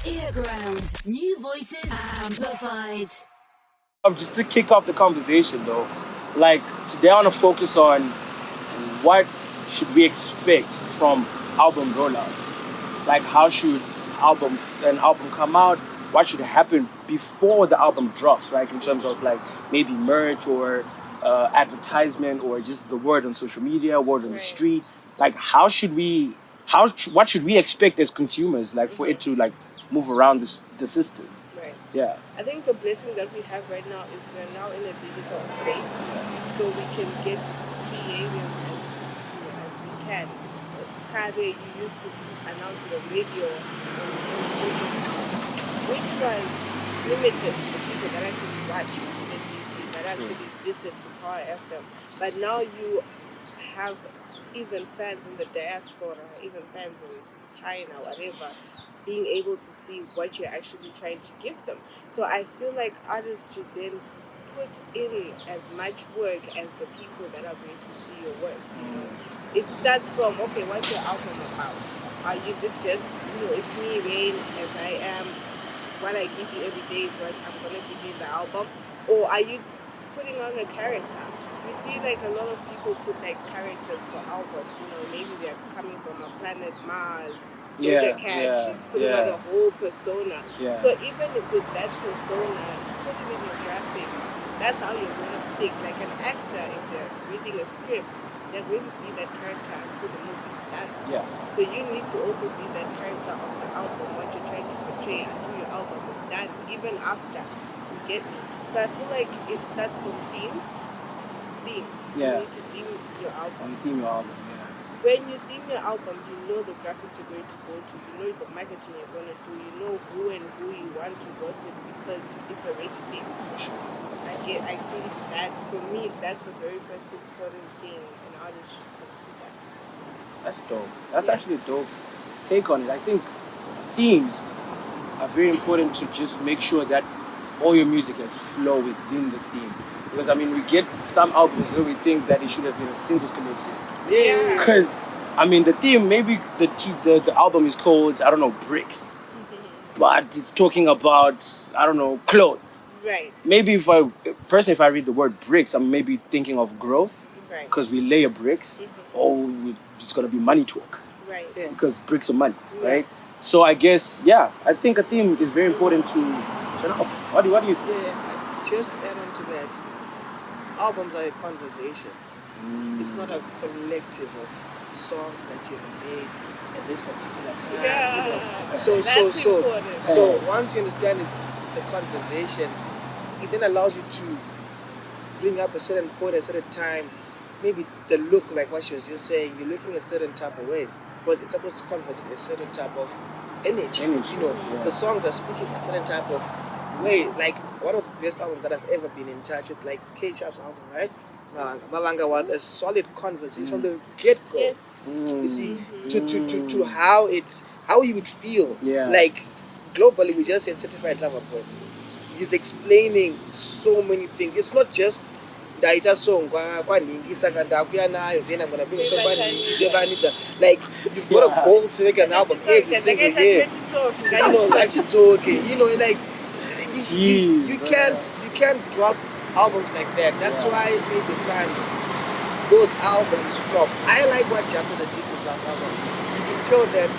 earGROUND. New voices amplified. Just to kick off the conversation though, like today I want to focus on what should we expect from album rollouts. Like how should an album come out? What should happen before the album drops, right? In terms of like maybe merch or advertisement or just the word on social media, word on the street. Like what should we expect as consumers, like for it to like move around the system? Right. Yeah. I think the blessing that we have right now is we're now in a digital space, so we can get creative as we can. Kare, you used to announce it on radio, on TV, which was limited to the people that actually watch ZBC, that actually listen to Power FM. But now you have even fans in the diaspora, even fans in China, whatever, being able to see what you're actually trying to give them. So I feel like artists should then put in as much work as the people that are going to see your work. It starts from, okay, what's your album about? Is it just, it's me, Rain, as I am. What I give you every day is what I'm going to give you in the album? Or are you putting on a character? We see like a lot of people put like characters for albums. Maybe they're coming from a planet Mars. Doja Cat, she's putting on a whole persona. Yeah. So even with that persona, put it in your graphics. That's how you're going to speak. Like an actor, if they're reading a script, they're going to be that character until the movie's done. Yeah. So you need to also be that character of the album, what you're trying to portray until your album is done, even after. You get me? So I feel like it starts from themes. Yeah. You need to theme your album. Theme your album, yeah. When you theme your album, you know the graphics you're going to go to, you know the marketing you're going to do, you know who you want to work with because it's already themed. For sure. I think for me, that's the very first important thing an artist should consider. That's dope. That's actually a dope take on it. I think themes are very important to just make sure that all your music has flow within the theme. Because we get some albums where we think that it should have been a singles connection. Yeah. Because the theme, maybe the album is called, I don't know, Bricks. But it's talking about, I don't know, clothes. Right. Maybe if I read the word bricks, I'm maybe thinking of growth. Right. Because we layer bricks. Or it's going to be money talk. Right. Yeah. Because bricks are money, right? So I guess, I think a theme is very important to know. What do you think? Yeah, just to add on to that, albums are a conversation. It's not a collective of songs that you've made at this particular time. Yeah. So once you understand it's a conversation, it then allows you to bring up a certain point, a certain time. Maybe the look, like what she was just saying, you're looking a certain type of way, but it's supposed to convert a certain type of energy. The songs are speaking a certain type of way. Like one of the best albums that I've ever been in touch with, like K Sharp's album, right? Malanga was a solid conversation from the get-go. Yes. You see, to how you would feel. Yeah. Like globally, we just said certified lover boy. He's explaining so many things. It's not just Daita song, then I'm gonna bring somebody. Like you've got a goal to make an album every single year. That's it's okay. Like you can't drop albums like that. That's why maybe times those albums flop. I like what Jampers did this last album. You can tell that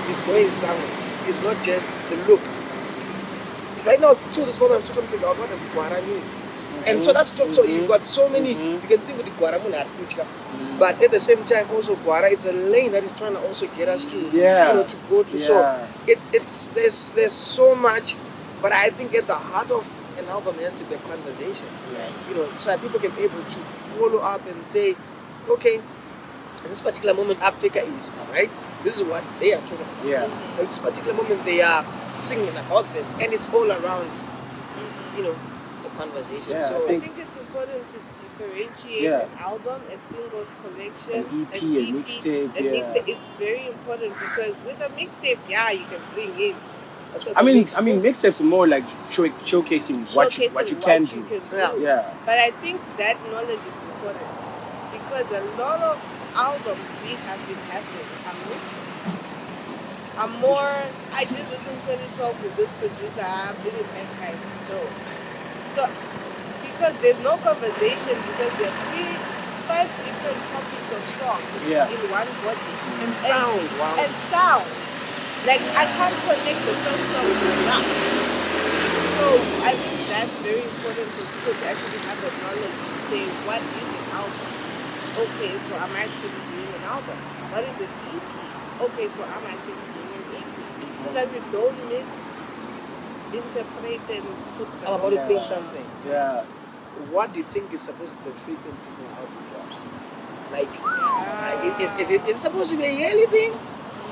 he's going somewhere. It's not just the look. Right now, to this moment, I'm still trying to figure out what does Guara mean. And so that's top. So you've got so many. You can think with the Guara but at the same time, also Guara, it's a lane that is trying to also get us to to go to. So it's there's so much, but I think at the heart of an album has to be a conversation. So that people can be able to follow up and say, okay, at this particular moment, Africa is right. This is what they are talking about. Yeah. At this particular moment, they are singing about this, and it's all around, the conversation. Yeah, so I think it's important to differentiate an album, a singles collection, an EP, a mixtape. It's very important because with a mixtape, you can bring in. Mixtapes are more like showcasing what you can do. Yeah. But I think that knowledge is important because a lot of albums we have been having are mixtapes. I did this in 2012 with this producer. I really met guys still. So, because there's no conversation, because there are 5 different topics of songs in one body. And sound, wow. And sound. Like, I can't connect the first song to the last. So, I think that's very important for people to actually have the knowledge to say, what is an album? Okay, so I'm actually doing an album. What is an EP? Okay, so I'm actually doing an EP. So that we don't misinterpret and put the I'm about to think something. Yeah. What do you think is supposed to be the frequency for album drops? Like, is it supposed to be a yearly thing?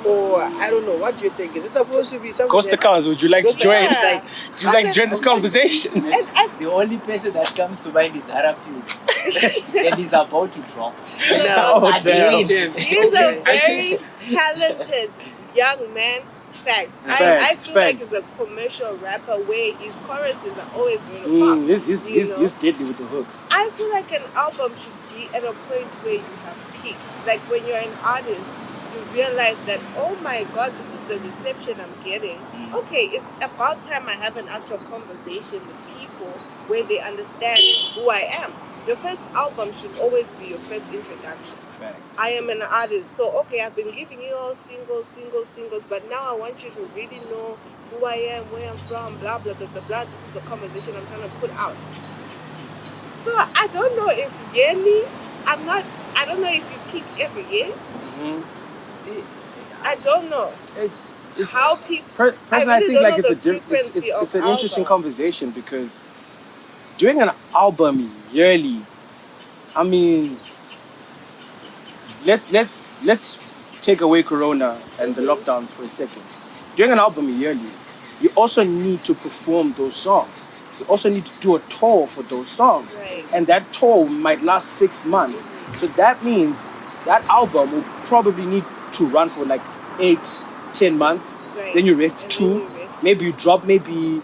Or, I don't know, what do you think? Is it supposed to be something Ghost accounts, would you like to Ghost join? accounts, like, Would you like to join this conversation? The only person that comes to mind is Arapius. And he's about to drop. Oh, damn. He's a very talented young man. Fact. I feel like he's a commercial rapper where his choruses are always going to pop. He's deadly with the hooks. I feel like an album should be at a point where you have peaked. Like when you're an artist, you realize that, oh my God, this is the reception I'm getting. Okay, it's about time I have an actual conversation with people where they understand who I am. Your first album should always be your first introduction. Facts. I am an artist, so okay, I've been giving you all singles, but now I want you to really know who I am, where I'm from, blah, blah, blah, blah, blah. This is the conversation I'm trying to put out. So I don't know if yearly, I don't know if you peak every year. I don't know. It's How people... personally, I think like it's an interesting conversation because doing an album yearly, I mean, let's take away Corona and the lockdowns for a second. Doing an album yearly, you also need to perform those songs. You also need to do a tour for those songs. Right. And that tour might last 6 months. So that means that album will probably need to run for like 8-10 months. Right. Then you rest And 2. then you rest. Maybe you drop maybe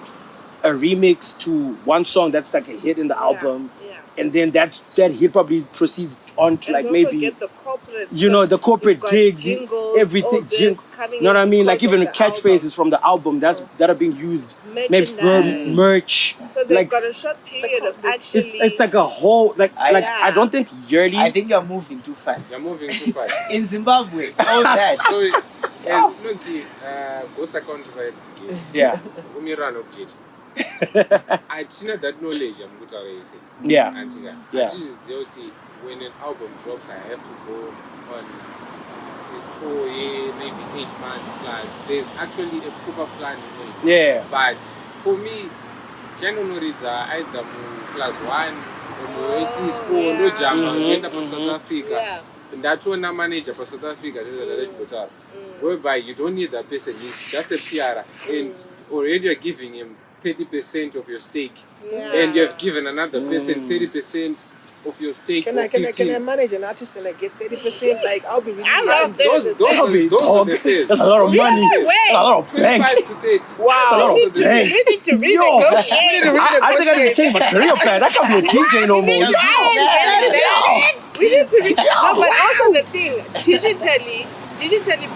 a remix to one song that's like a hit in the album. Yeah. And then that hit probably proceeds on to And like don't maybe forget the corporates, the corporate you've got gigs, jingles, everything. all this coming You know what I in mean? Like because even of the catchphrases from the album that are being used, maybe for Merchandise. merch. So they've like got a short period of actually... it's like a whole I don't think yearly. I think you're moving too fast. You're moving too fast. In Zimbabwe, all that. So, and nonzi ghost account Yeah. umirano kutiti. Atina that knowledge yamukutaura yese. Yeah. Antika. Yeah. Atiziziva kuti when an album drops, I have to go on a tour here, maybe 8 months plus. There's actually a proper plan in it. Yeah. But for me, chanonoridza either class 1 or yeah. ndojamba kuenda paSouth Africa. Yeah. Ndatoona manager paSouth Africa whereby you don't need that person, he's just a PR and already you're giving him 30% of your stake, and you have given another person 30% of your stake. Can I manage an artist and I get 30%? Like, I'll be really... I love Those are the things. That's a lot of money. Wait. That's a lot of bank. 25 to 30. Wow. That's a lot of bank. We need to renegotiate. I think I need to change my career plan. I can't be a DJ no more. We need to no, but also the thing, digitally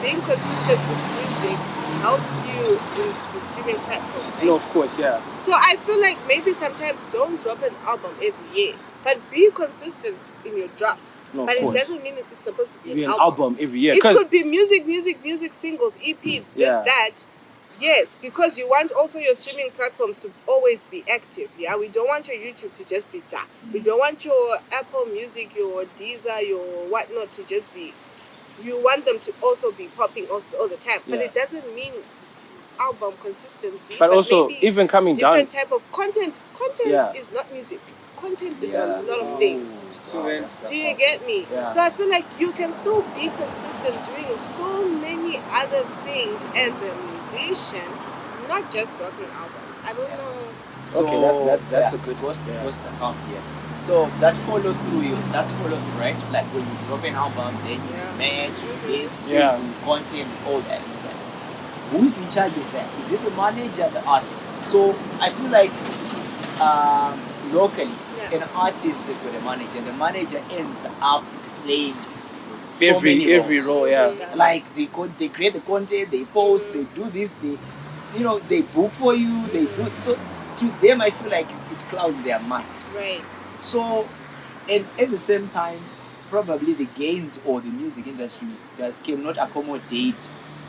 being consistent with music helps you in the streaming platforms. No, of course, yeah. So I feel like maybe sometimes don't drop an album every year, but be consistent in your drops. No, of but course. it doesn't mean it's supposed to be Be an an album every year. It 'Cause- could be music, singles, EP, Yeah. that. Yes, because you want also your streaming platforms to always be active. Yeah, we don't want your YouTube to just be dark. We don't want your Apple Music, your Deezer, your whatnot to just be. You want them to also be popping all the time, but Yeah. it doesn't mean album consistency. But also, maybe even coming down, different type of content. Content Yeah. is not music. Content is Yeah. a lot of things. So then, Do you get me? Yeah. So I feel like you can still be consistent doing so many other things as a musician, not just dropping albums. I don't know. So, Okay, that's a good What's the account here? So that follow through, that's follow through, right? Like when you drop an album, then you manage, you sing, Yeah. content, all that. Who is in charge of that? Is it the manager, the artist? So I feel like locally, Yeah. an artist is with a manager, and the manager ends up playing every role, yeah. Like they create the content, they post, they do this, they book for you, they do so. To them, I feel like it clouds their mind. Right. So, and at the same time, probably the gains or the music industry that cannot accommodate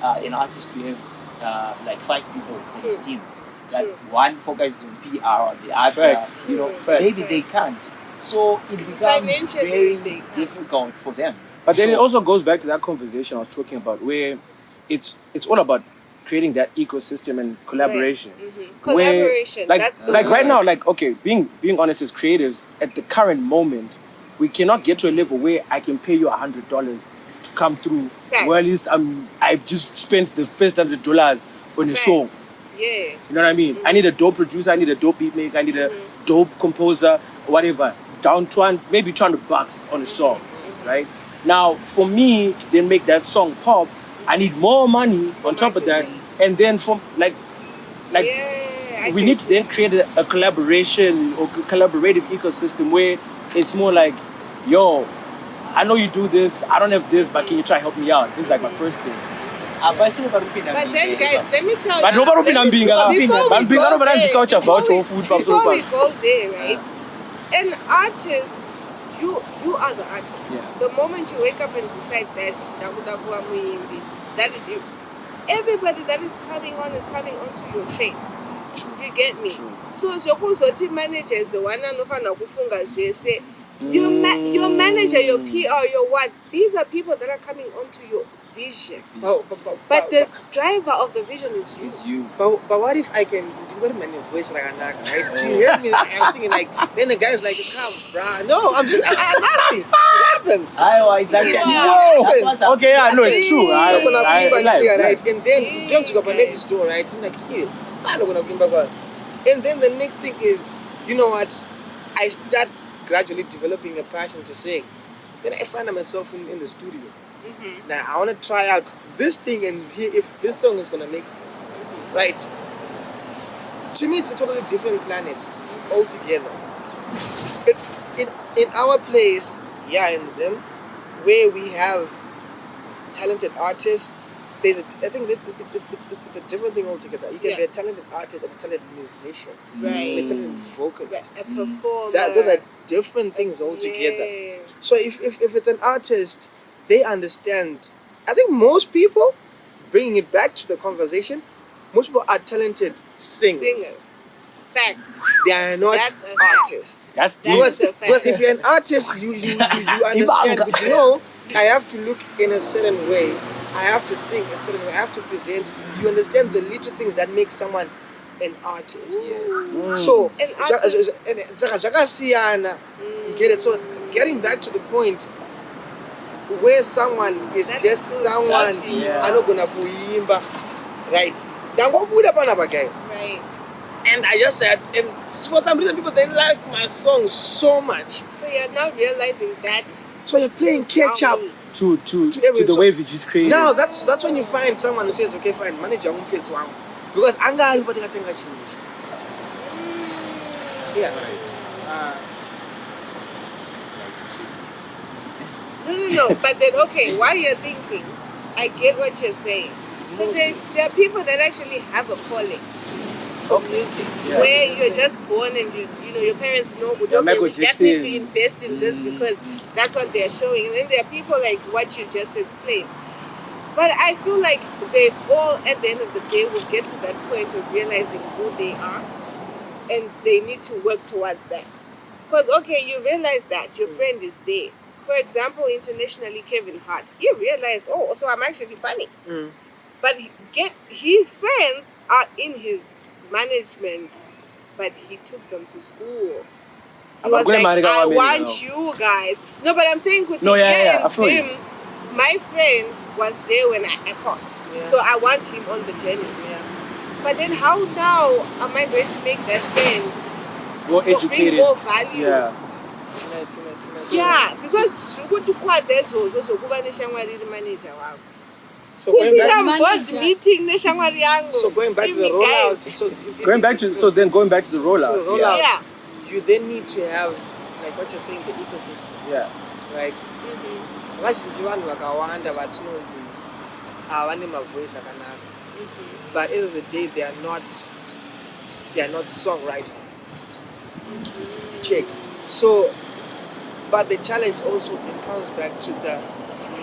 an artist to have like 5 people on his team. That one focuses on PR, the other, Facts. maybe they can't. So it becomes Financially, very they can't. difficult for them. But then So- it also goes back to that conversation I was talking about, where it's all about creating that ecosystem and collaboration. Where, Collaboration. like that's the right now, word. like okay, being honest as creatives, at the current moment, we cannot get to a level where I can pay you $100 to come through. Facts. Well, at least I've just spent the first $100 on a Facts. song. Yeah. You know what I mean? I need a dope producer, I need a dope beat maker, I need a dope composer, whatever. Maybe $200 on a song, right? Now, for me to then make that song pop, I need more money on top of that, and then from like Yeah, we need to then create a collaboration or collaborative ecosystem where it's more like, yo, I know you do this, I don't have this, but can you try help me out? This is like my first thing. But then, guys, let me tell But you. nobody let me- before we before go we go there, before we go there, right? An artist, you are the artist. Yeah. The moment you wake up and decide that that is you. Everybody that is coming onto your train. You get me? True. So Zokuzoti managers, the one and kufunga say your manager, your PR, your what? These are people that are coming onto your vision. But the driver of the vision is you. It's you. But what if I can do my voice like a naka, right? Do you hear me? I'm singing like, then the guy's like, come, bruh. No, I'm asking. It happens. Exactly. Whoa. That's what's happening. Okay, yeah, no, it's true. I'm gonna I right? like. And then don't you go back next door, right? I'm like, here, I'm gonna give back on. And then the next thing is, you know what? I start gradually developing a passion to sing. Then I find myself in the studio. Now I want to try out this thing and see if this song is gonna make sense, right? To me, it's a totally different planet altogether. It's in our place, in Zim, where we have talented artists. I think it's a different thing altogether. You can be a talented artist and a talented musician, Right. a talented vocalist. A performer. Those are different things altogether. Yeah. So if it's an artist, they understand. I think most people, bringing it back to the conversation, most people are talented singers. Facts. They are not That's a fact. artists. That's deep. That's a fact. Because if you're an artist, you understand. But I have to look in a certain way. I have to sing a certain way. I have to present. You understand the little things that make someone an artist. So, An artist. you get it? So, getting back to the point where someone is That just is so someone tough, yeah. anogona kuimba, right? Dangobuda panapa, guys. Right. And I just said, and for some reason, people they like my song so much. So you're now realizing that. So you're playing catch up. to every the song. wave you just created. Now that's when you find someone who says, okay, fine, manager umfethu wangu. Because angali but katenga chinji. Yeah. That's true. No. But then, okay, while you're thinking, I get what you're saying. So there are people that actually have a calling for music, where you're just born and you know your parents know Michael we just need to Jackson. invest in this because that's what they're showing. And then there are people like what you just explained. But I feel like they all, at the end of the day, will get to that point of realizing who they are, and they need to work towards that. Because, okay, you realize that your friend is there. For example, internationally, Kevin Hart, he realized, oh, so I'm actually funny. But his friends are in his management, but he took them to school. He was like, I want you guys. No, but I'm saying, No, yeah, I feel you. him, my friend was there when I popped. Yeah. So I want him on the journey. But then how now am I going to make that friend more bring educated. more value? Yeah. Yeah, because ukuthi kwade ezozo zokuba neshamwari iri manager wako. So going Kupinda back, board meeting neshamwari yangu. so going back to the Give me rollout. guys. So Going back to the rollout. to the rollout, Yeah. you then need to have, like what you're saying, the ecosystem, Yeah. right? vazhinji vanhu vakawanda vatinonzi havane mavoice akanaka, but at the end of the day they are not songwriters. Check. So, but the challenge also, it comes back to the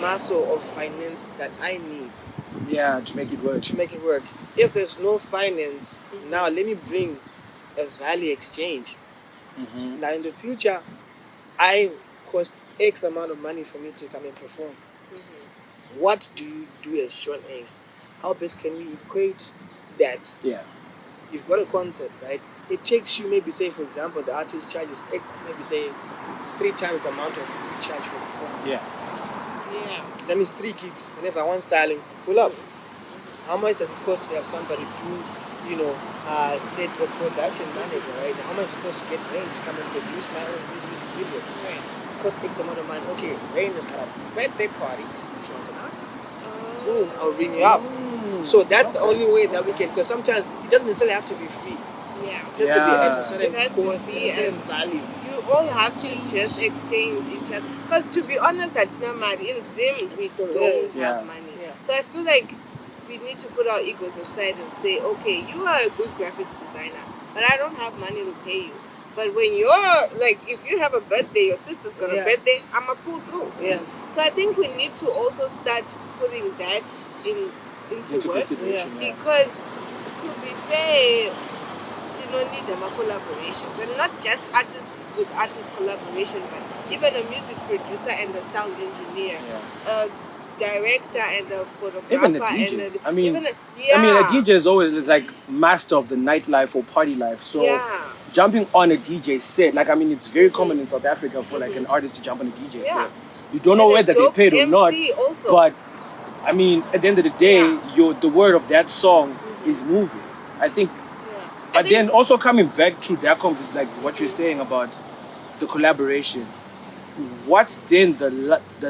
muscle of finance that I need To make it work. If there's no finance, now let me bring a value exchange. Now in the future, I cost X amount of money for me to come and perform. What do you do as Sean Ace? How best can we equate that? Yeah. You've got a concert, right? It takes you maybe, say for example, the artist charges X, maybe say 3 times the amount of you charge for performance. Yeah. That means 3 gigs. And if I want styling, pull up. How much does it cost to have somebody do, set a production manager, right? How much does it cost to get Rain to come and produce my own video? Right. It costs X amount of money. Okay, Rain is got a birthday party. She wants an artist. Boom, I'll ring you up. So that's the only way that we can, because sometimes it doesn't necessarily have to be free. Yeah. It has to be at a It certain has to cost, be a certain value. You all have to just exchange each other. Because to be honest, at Namad, in Zim, we don't have money. Yeah. So I feel like we need to put our egos aside and say, okay, you are a good graphics designer, but I don't have money to pay you. But when you're, like, if you have a birthday, your sister's got a birthday, I'm going to pull through. Yeah. So I think we need to also start putting that into work. consideration. Because, to be fair, you don't need a collaborations. And not just artists with artist collaboration, but even a music producer and a sound engineer. A director and a photographer. Even a DJ. And I mean, a DJ is always like master of the nightlife or party life. So jumping on a DJ set, it's very common in South Africa for like an artist to jump on a DJ set. You don't know whether they paid or not. Also. But I mean, at the end of the day, the word of that song is moving. I think. But then also coming back to that, like what you're saying about the collaboration. What's then the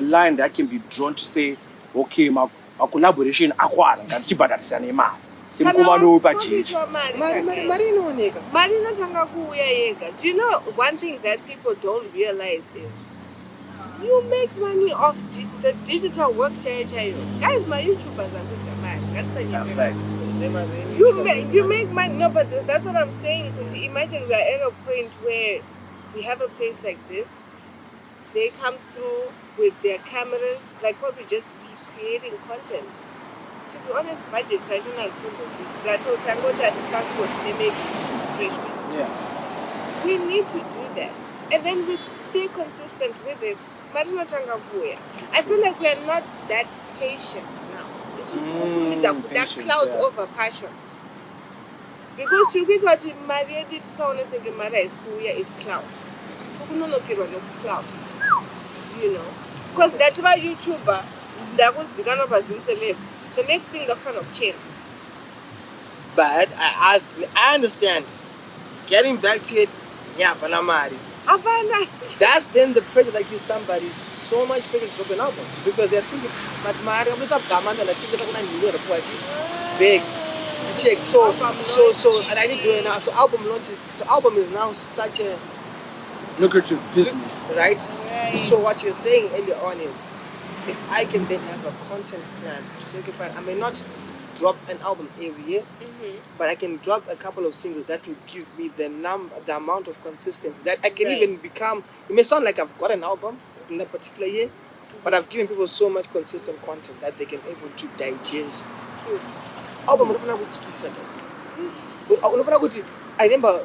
line that can be drawn to say, okay, my collaboration akwala ngatichibhadharisane mali semkumano pajeji. Mari inotanga kuuya yega. Do you know one thing that people don't realize is you make money off the digital work chaiyo. Guys, my YouTubers are rich mad. That's a you make money. No, but that's what I'm saying. Imagine we are at a point where we have a place like this. They come through with their cameras, like probably just be creating content. To be honest, budget, I don't know transport, they make refreshments. Yeah. We need to do that. And then we stay consistent with it. I feel like we are not that patient now. It's just that cloud over passion. Because you get what Maria did to someone else and Maria is cloud. Cloud. You know, because that's why YouTuber that was celebs. The next thing that kind of change. But I understand. Getting back to it, Panamari. That's then the pressure that gives somebody so much pressure to drop an album because they're thinking, but Mario, I'm big. Check. So, and I need to do it now. So album launches. So album is now such a lucrative business, right? So what you're saying earlier on is, if I can then have a content plan to simplify, I may not drop an album every year, but I can drop a couple of singles that will give me the amount of consistency that I can even become. It may sound like I've got an album in a particular year, but I've given people so much consistent content that they can able to digest. True. Album, I remember,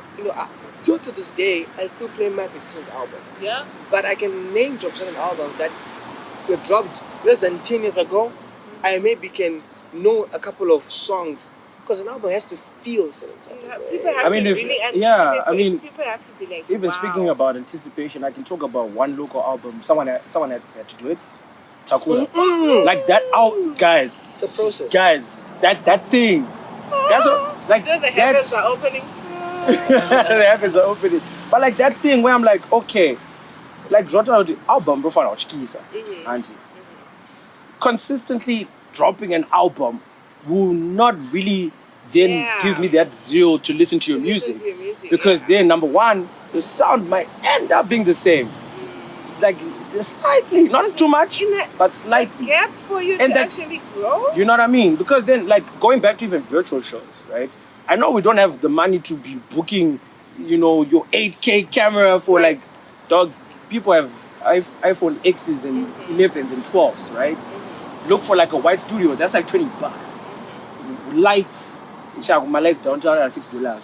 till to this day, I still play Michael Jackson's album. Yeah. But I can name drop certain albums that were dropped less than 10 years ago. I maybe can know a couple of songs because an album has to feel certain type. People have to really anticipate. People have to be like, even speaking about anticipation, I can talk about one local album. Someone had to do it. Takura. Like that out, guys. It's a process. Guys, that thing. That's what, like the heavens are opening. The heavens are opening. But like that thing where I'm like, okay, like dropping out the album, bro, and consistently dropping an album will not really then give me that zeal to listen to your music. Because then, number one, the sound might end up being the same. Like Slightly, not too much, in a but slightly. gap for you And to that- actually grow. You know what I mean? Because then, like, going back to even virtual shows, right? I know we don't have the money to be booking, you know, your 8K camera for Right. like, dog. People have iPhone X's and 11s and 12s, right? Look for like a white studio. That's like $20. Lights, my lights downtown are $6,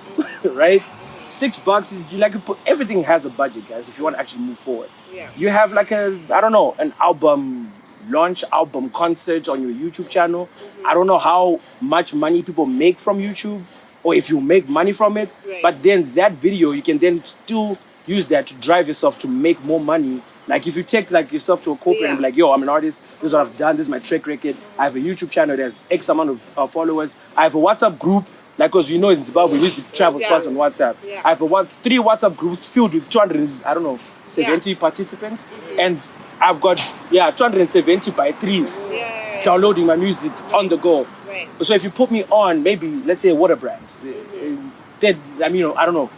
right? $6. You like to put everything has a budget, guys. If you want to actually move forward, Yeah. you have like an album launch, album concert on your YouTube channel. I don't know how much money people make from YouTube, or if you make money from it. Right. But then that video, you can then still use that to drive yourself to make more money. Like if you take like yourself to a corporate and be like, yo, I'm an artist. This is what I've done. This is my track record. I have a YouTube channel. There's X amount of followers. I have a WhatsApp group. Like, cause you know in Zimbabwe we used to travel Yeah. fast on WhatsApp. Yeah. I have 3 WhatsApp groups filled with 270 participants, and I've got 270 by 3 Yeah. downloading my music on the go. Right. So if you put me on, maybe let's say a water brand, then I mean, I don't know,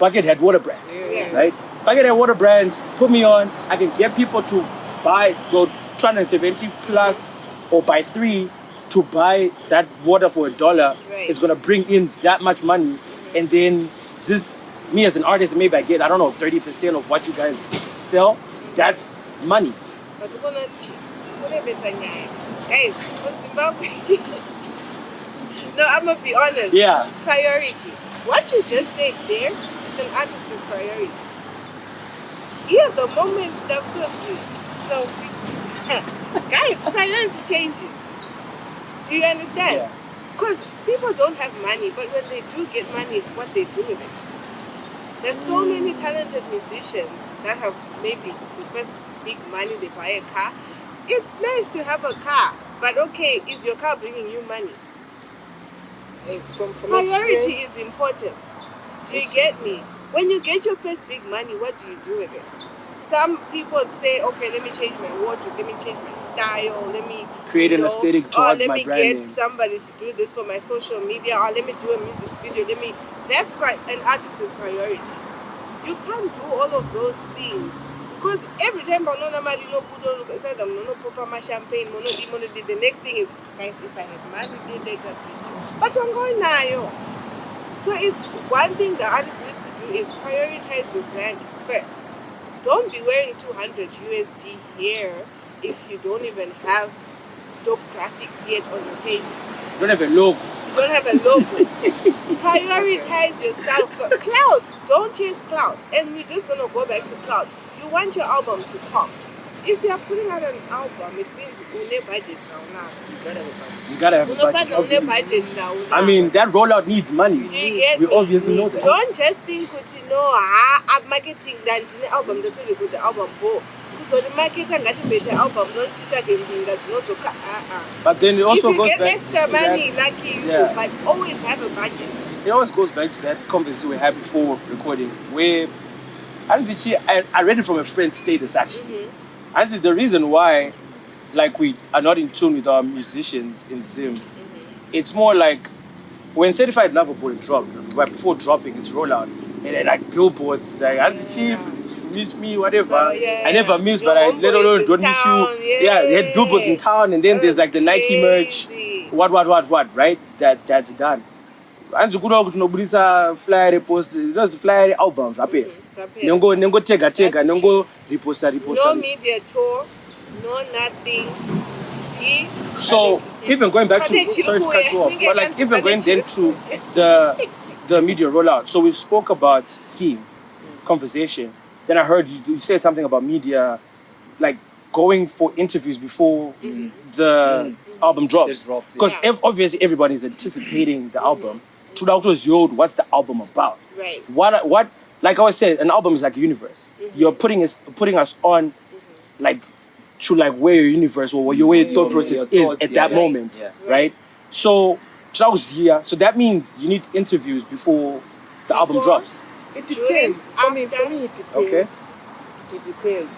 Buckethead water brand, Yeah. right? Buckethead water brand, put me on. I can get people to buy 270 plus or by 3 to buy that water for $1. Right. It's gonna bring in that much money, and then me as an artist, maybe I get 30% of what you guys sell. That's money. But you're gonna guys, for Zimbabwe. No, I'm gonna be honest. Yeah. Priority. What you just said there is an artist with priority. Yeah, the moment that so guys, priority changes. Do you understand? Yeah. Because people don't have money, but when they do get money, it's what they do with it. There's so many talented musicians that have maybe the first big money, they buy a car. It's nice to have a car, but okay, is your car bringing you money? From Priority experience, is important. Do you get me? When you get your first big money, what do you do with it? Some people say, okay, let me change my wardrobe, let me change my style, let me Create an aesthetic towards let my me branding. get somebody to do this for my social media, or let me do a music video, that's an artist with priority. You can't do all of those things. Because every time I champagne, the next thing is, guys, if I have money, then later video. But I'm going now. So it's one thing the artist needs to do is prioritize your brand first. Don't be wearing 200 USD here if you don't even have dope graphics yet on your pages. You don't have a logo. You don't have a logo. Prioritize yourself. Clout. Don't chase clout. And we're just going to go back to clout. You want your album to pop. If you are putting out an album, it means you budget now. You gotta have a budget. Budget now. I mean, that rollout needs money. Do you get We me? obviously know that. Don't just think I'm marketing that the album that's really good the album so the market and getting better album not that's not so But then it also if you goes get back extra to money, that, lucky you, yeah. but always have a budget. It always goes back to that conversation we had before recording, where I read it from a friend's status actually. And the reason why, like, we are not in tune with our musicians in Zim, it's more like when Certified Lover Boy dropped, but before dropping its rollout, and then like billboards, like, Chief, miss me, whatever. I never miss, but I let alone don't miss you. Yeah, they had billboards in town, and then there's like the Nike merch, what, right? That's done. And you could flyer post, those flyer albums, up here. Nengo tega, nengo reposta. No media tour, no nothing. See? So even going back to sorry to cut you off, but like even going then to the media rollout. So we spoke about theme, conversation. Then I heard you said something about media, like going for interviews before the album drops. Because obviously everybody's anticipating the album. What's the album about? Right. What? Like I always said, an album is like a universe. You're putting us on, like, to like where your universe or where your thought process is at that moment, right? So that means you need interviews before the album drops. it depends. For me, it depends. Okay. It depends.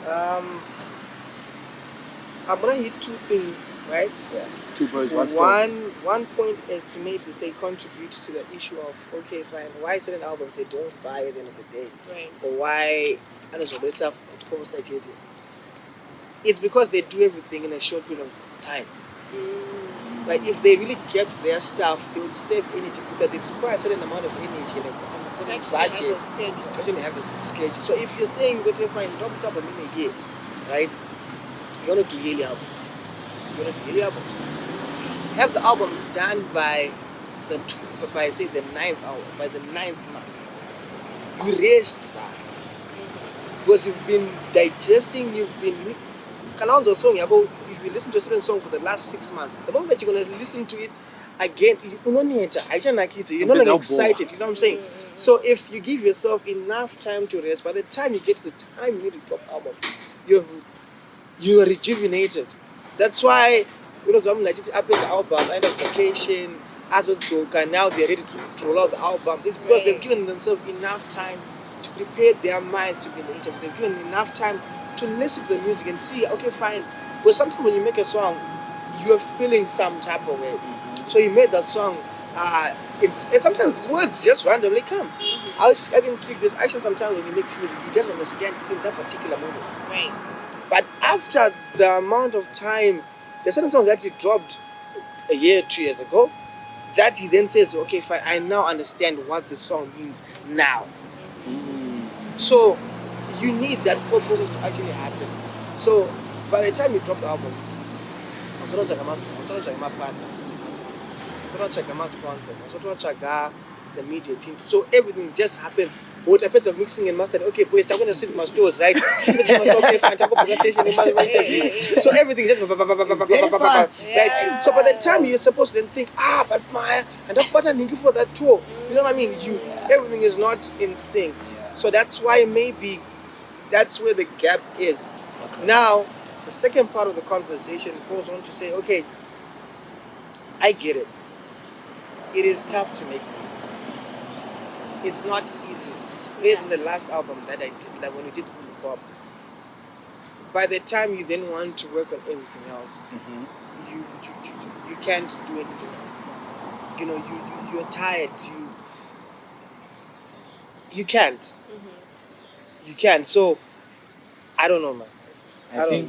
I'm gonna hit two things, right? Yeah. Two birds, one stone. One point is to maybe say contribute to the issue of okay, fine. Why certain albums they don't fly at the end of the day, Right. or why and it's better post that you it's because they do everything in a short period of time. Like if they really get their stuff, they would save energy because it requires a certain amount of energy and a certain budget. Actually have a schedule. So if you're saying that you're fine, drop top of a year, right? You want to do yearly albums. Have the album done by say the 9th hour, by the 9th month. You rest, because you've been digesting, Kanal's song, if you listen to a certain song for the last 6 months, the moment you're going to listen to it again, you're not excited, you know what I'm saying? So if you give yourself enough time to rest, by the time you get to the time you need to drop album, you're rejuvenated. That's why, I'm like, it's up the album, end of vacation, as a joke, and now they're ready to roll out the album. It's because they've given themselves enough time to prepare their minds to be in the interview. They've given enough time to listen to the music and see, okay, fine. But sometimes when you make a song, you're feeling some type of way. So you made that song, and sometimes words just randomly come. I can speak this action sometimes when you make music, you just understand in that particular moment. Right. But after the amount of time, there's certain songs that you dropped a year, 2 years ago, that he then says, okay, fine, I now understand what the song means now. So you need that whole process to actually happen. So by the time you drop the album, I was not checking my partners, I was not checking my sponsors, I was not checking the media team. So everything just happens. What happens of mixing and mastering? Okay, boys, I'm going to sit in my stores, right? Okay, fine, I'll go to the station in my interview. So everything just right? So by the time you're supposed to then think, but Maya, and I'm better for that tour. You know what I mean? Everything is not in sync. So that's why maybe that's where the gap is. Now, the second part of the conversation goes on to say, okay, I get it. It is tough to make music. It's not easy. Based on the last album that I did, like when we did Pop, by the time you then want to work on everything else, you can't do anything else. You're tired. You can't. You can't. So I don't know, man. I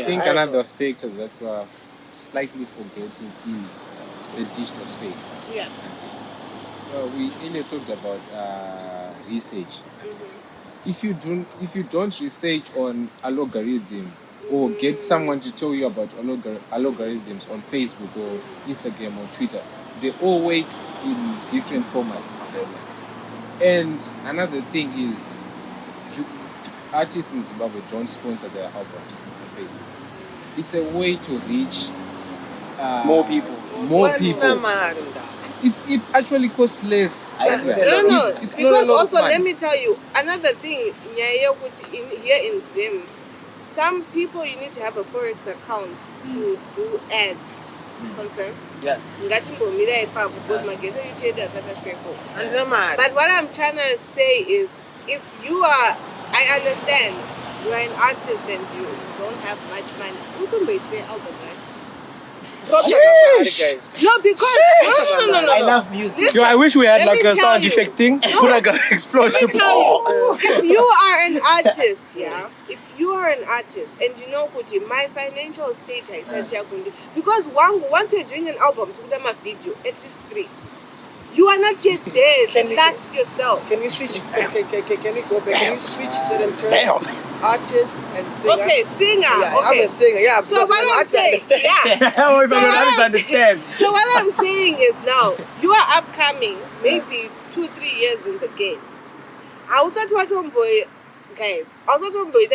think another factor that we are slightly forgetting is the digital space. Yeah. We earlier talked about research. If you don't research on algorithm or get someone to tell you about algorithms on Facebook or Instagram or Twitter, they all work in different formats. And another thing is, artists in Zimbabwe don't sponsor their albums on Facebook. It's a way to reach more people. It actually costs less. No. It's Because also, let let me tell you, another thing, here in Zim, some people you need to have a Forex account to do ads. Confirm? Yeah. Because my ghetto you trade as a But what I'm trying to say is, if you are, I understand, you are an artist and you don't have much money. You can wait say album, right? No, because no. I love music. I wish we had Let like me a tell sound you. effect thing. Put like an explosion. Let me tell you, if you are an artist, if you are an artist, and you know, my financial status, because once you're doing an album, to them a video, at least 3. You are not yet there. Relax yourself. Can we switch? Can we go back? Can we switch certain terms? Damn. Artist and singer. Okay, singer. Yeah, okay. I'm a singer. Yeah. So what I'm saying, So what I'm saying is now you are upcoming, maybe 2-3 years in the game. I was at Tomboy, guys. I was at Tomboy.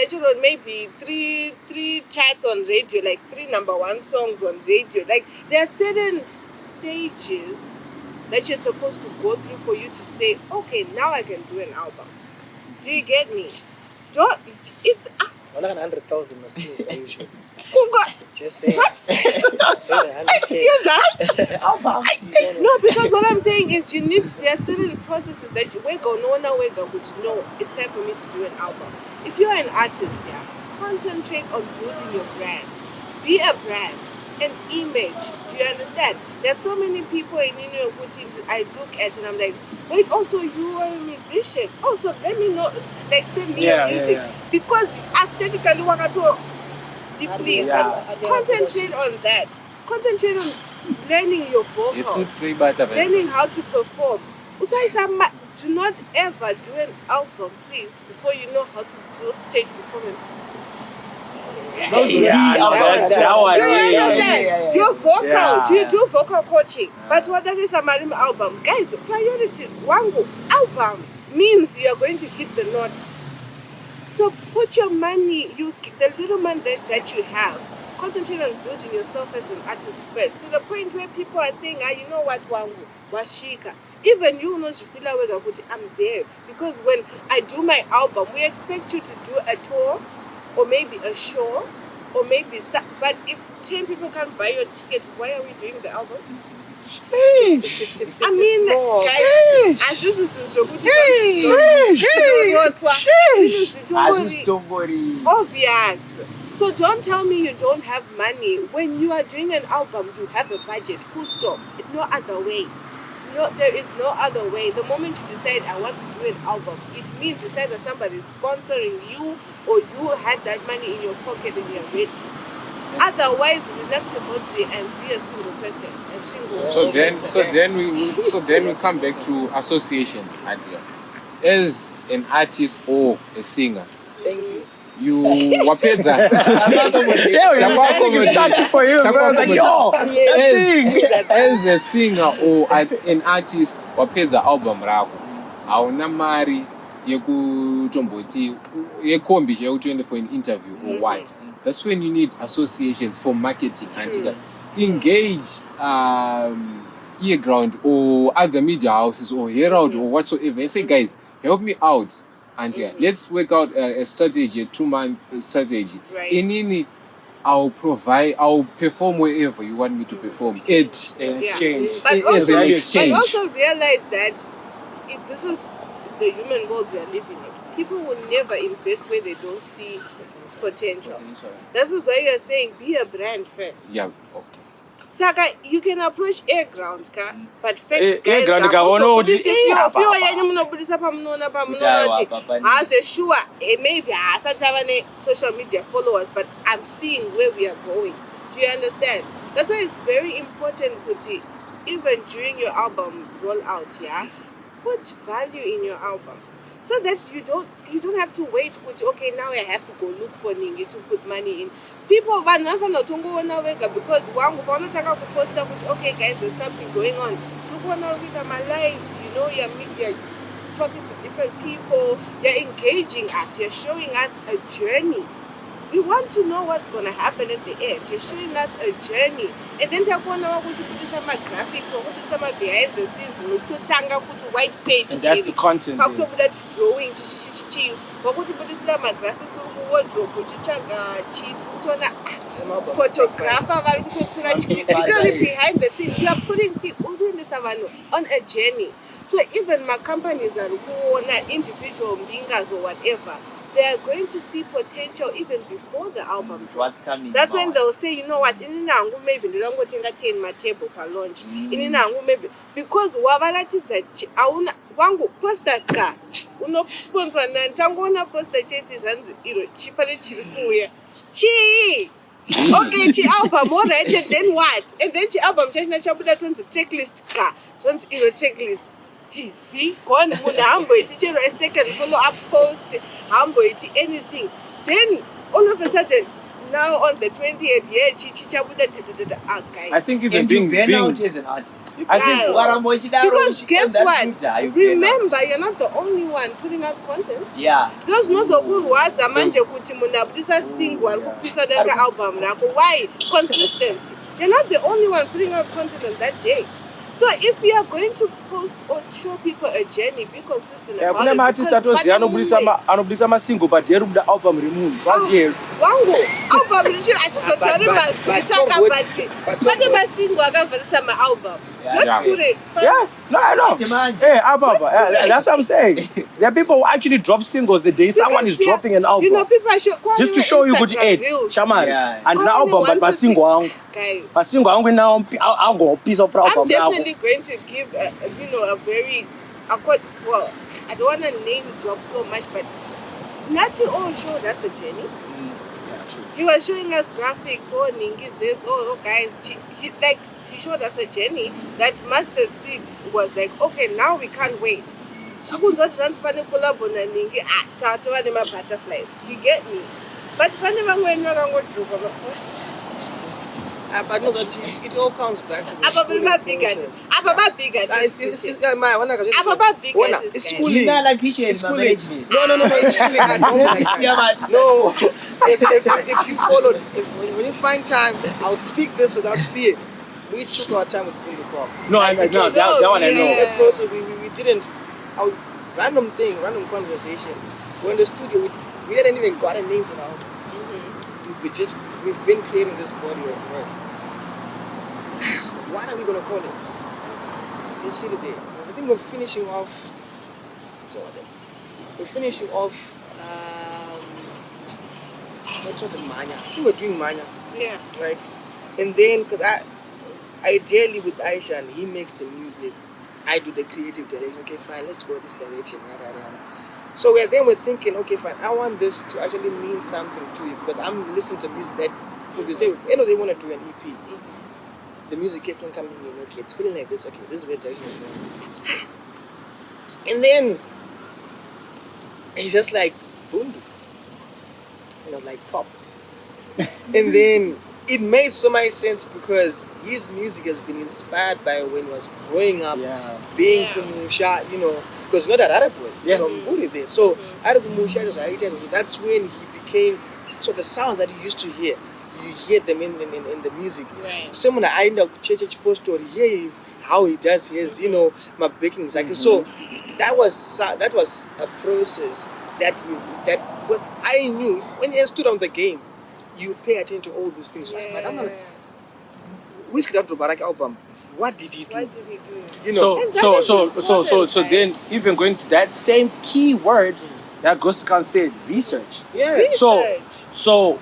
Maybe three charts on radio, like 3 #1 songs on radio. Like there are certain stages that you're supposed to go through for you to say, okay, now I can do an album. Do you get me? It's 100,000 must be usually. Just saying. What? Excuse us? No, because what I'm saying is there are certain processes that you know it's time for me to do an album. If you're an artist, concentrate on building your brand. Be a brand. An image. Do you understand? There's so many people in I look at and I'm like, wait, also you are a musician. Also, let me know, like send me your music. Yeah. Because aesthetically, please. Yeah. Concentrate on that. Concentrate on learning your vocals, learning how to perform. Do not ever do an album, please, before you know how to do stage performance. Those Yeah, no, that one. Do you understand? yeah. Your vocal, Yeah. do you do vocal coaching? But what that is a Marim album? Guys, priority, Wango, album means you are going to hit the note. So put your money, the little money that you have, concentrate on building yourself as an artist first, to the point where people are saying, you know what, Wango, Washika. Even you know, I'm there. Because when I do my album, we expect you to do a tour, or maybe a show, or maybe but if 10 people can't buy your ticket, why are we doing the album? I mean, guys, as this is obvious. So don't tell me you don't have money. When you are doing an album, you have a budget, full stop. No other way. No, there is no other way. The moment you decide I want to do an album, it means you said that somebody is sponsoring you, or you had that money in your pocket and you're ready. Otherwise, relax your body and be a single person, a single. So then we come back to associations, Adia. As an artist or a singer, Thank you. you wapedza. For you, bro. Like, yo, As a singer or an artist, wapedza album rako, hauna mari yekutomboti yekombi chekutoenda for an interview or what. That's when you need associations for marketing and engage earGROUND or other media houses or Herald or whatsoever and say, guys, help me out. And let's work out a strategy, a 2-month strategy. Right. In any, I'll perform wherever you want me to perform. It's exchange. But also exchange. realize that if this is the human world we are living in, people will never invest where they don't see potential. This is why you are saying be a brand first. Yeah, okay. Saka, you can approach earGROUND, but facts guys earGROUND are also if sure, maybe social media followers, but I'm seeing where we are going. Do you understand? That's why it's very important, Kuti, even during your album rollout, put value in your album. So that you don't have to wait, okay, now I have to go look for Ningi to put money in. People because okay guys, there's something going on. I'm alive, you're talking to different people, you're engaging us, you're showing us a journey. We want to know what's going to happen at the end. You're showing us a journey. And then you put some graphics or some behind the scenes. You still put white page. And that's the content. That's drawing. Put some graphics or wardrobe. Photographer. Behind the scenes. You are putting people on a journey. So even my companies are individual bingers or whatever, they are going to see potential even before the album drops. That's when they'll say, you know what, in Nangu maybe they don't go to my table per launch. In Nangu maybe because wavarati auna wangu poster ka uno sponsor na tangu na poster cheti zanzi iro chipale chirikuya chi. Okay, chi album alright, and then what? And then chi album change na chabuda turns checklist ka turns iro checklist. See, one hambo teacher a second follow-up post, hambo anything. Then all of a sudden, now on the 20th, guys. I think even And being out as an artist. I think because guess what? Remember, you're not the only one putting out content. Yeah. Those no so good words are manje kuti muna putisa single kupisa that album rako. Why? Consistency. You're not the only one putting out content on that day. So if you are going to post or show people a journey, be consistent about it. Artists anobudisa masingle but here the album removed. What's here? Wangu album atizotori mazita but masingle akavarisa album. Let's put it. Yeah, no, I know. Hey, that's what I'm saying. There are people who actually drop singles the day someone is dropping an album. You know, people are just to show you good age. Shamari. And the album, but masingle now I'll go piece of album. I'm definitely going to give a very I don't want to name drop so much, but not to all show that's a journey. He was showing us graphics, oh Ningi this, oh guys, he showed us a journey that Master Seed was like, okay, now we can't wait. Butterflies. You get me? But but no, it all comes back to the big artists. Big artists. It's big Big artists. It's Do you schooling. not like Pisha It's in my schooling. management? No, it's schooling. I don't like that. No, if you follow, when you find time, I'll speak this without fear. We took our time with Bundu Pop. No, I know that one. I know. We didn't. Our random conversation. We're in the studio. We hadn't even got a name for now. We've been creating this body of work. What are we gonna call it? Just sit there. I think we're finishing off. We're finishing off. What was it, Manya? I think we're doing Manya. Yeah. Right. And then, because ideally with Aisha, and he makes the music, I do the creative direction. Okay, fine. Let's go this direction. So we're thinking, okay, fine. I want this to actually mean something to you because I'm listening to music that we say, they want to do an EP. The music kept on coming in. Okay, it's feeling like this. Okay, this is where direction is going. And then he's just like Bundu, like pop. And then it made so much sense because his music has been inspired by when he was growing up, being Kumusha, because not that other boy. So Mvuli there. So Kumusha was written. That's when he became. So the sounds that you used to hear, you hear them in the music. Right. Someone I end up CHRXN post story, hear how he does his, my baking cycle. So that was a process that I knew when I stood on the game. You pay attention to all those things. But I'm not. Whiskey Dr. Barak album. What did he do? So then even going to that same key word that Ghost Khan said, research. Yeah. Research. So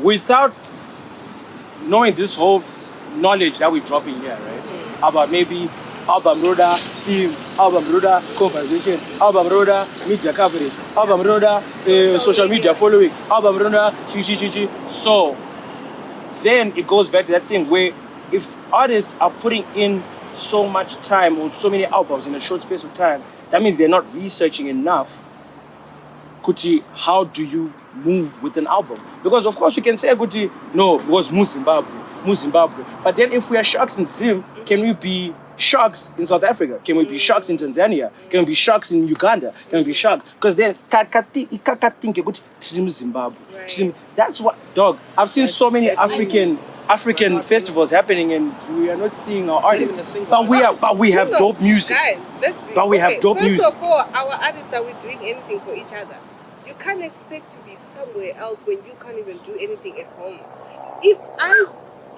without knowing this whole knowledge that we're dropping here, right? About maybe album roader, theme, album roader, conversation, album roader, media coverage, album roader, social media following, album roader, chi. So then it goes back to that thing where if artists are putting in so much time or so many albums in a short space of time, that means they're not researching enough. Kuti, how do you move with an album? Because of course we can say, Kuti, no, it was Zimbabwe. But then if we are Sharks in Zim, can we be Sharks in South Africa? Can we be Sharks in Tanzania? Can we be Sharks in Uganda? Can we be Sharks? Because then Zimbabwe. Right. That's what, dog. I've seen so many African festivals happening, and we are not seeing our artists. But we have dope music. Guys, let's be. First of all, our artists are we doing anything for each other? You can't expect to be somewhere else when you can't even do anything at home. If I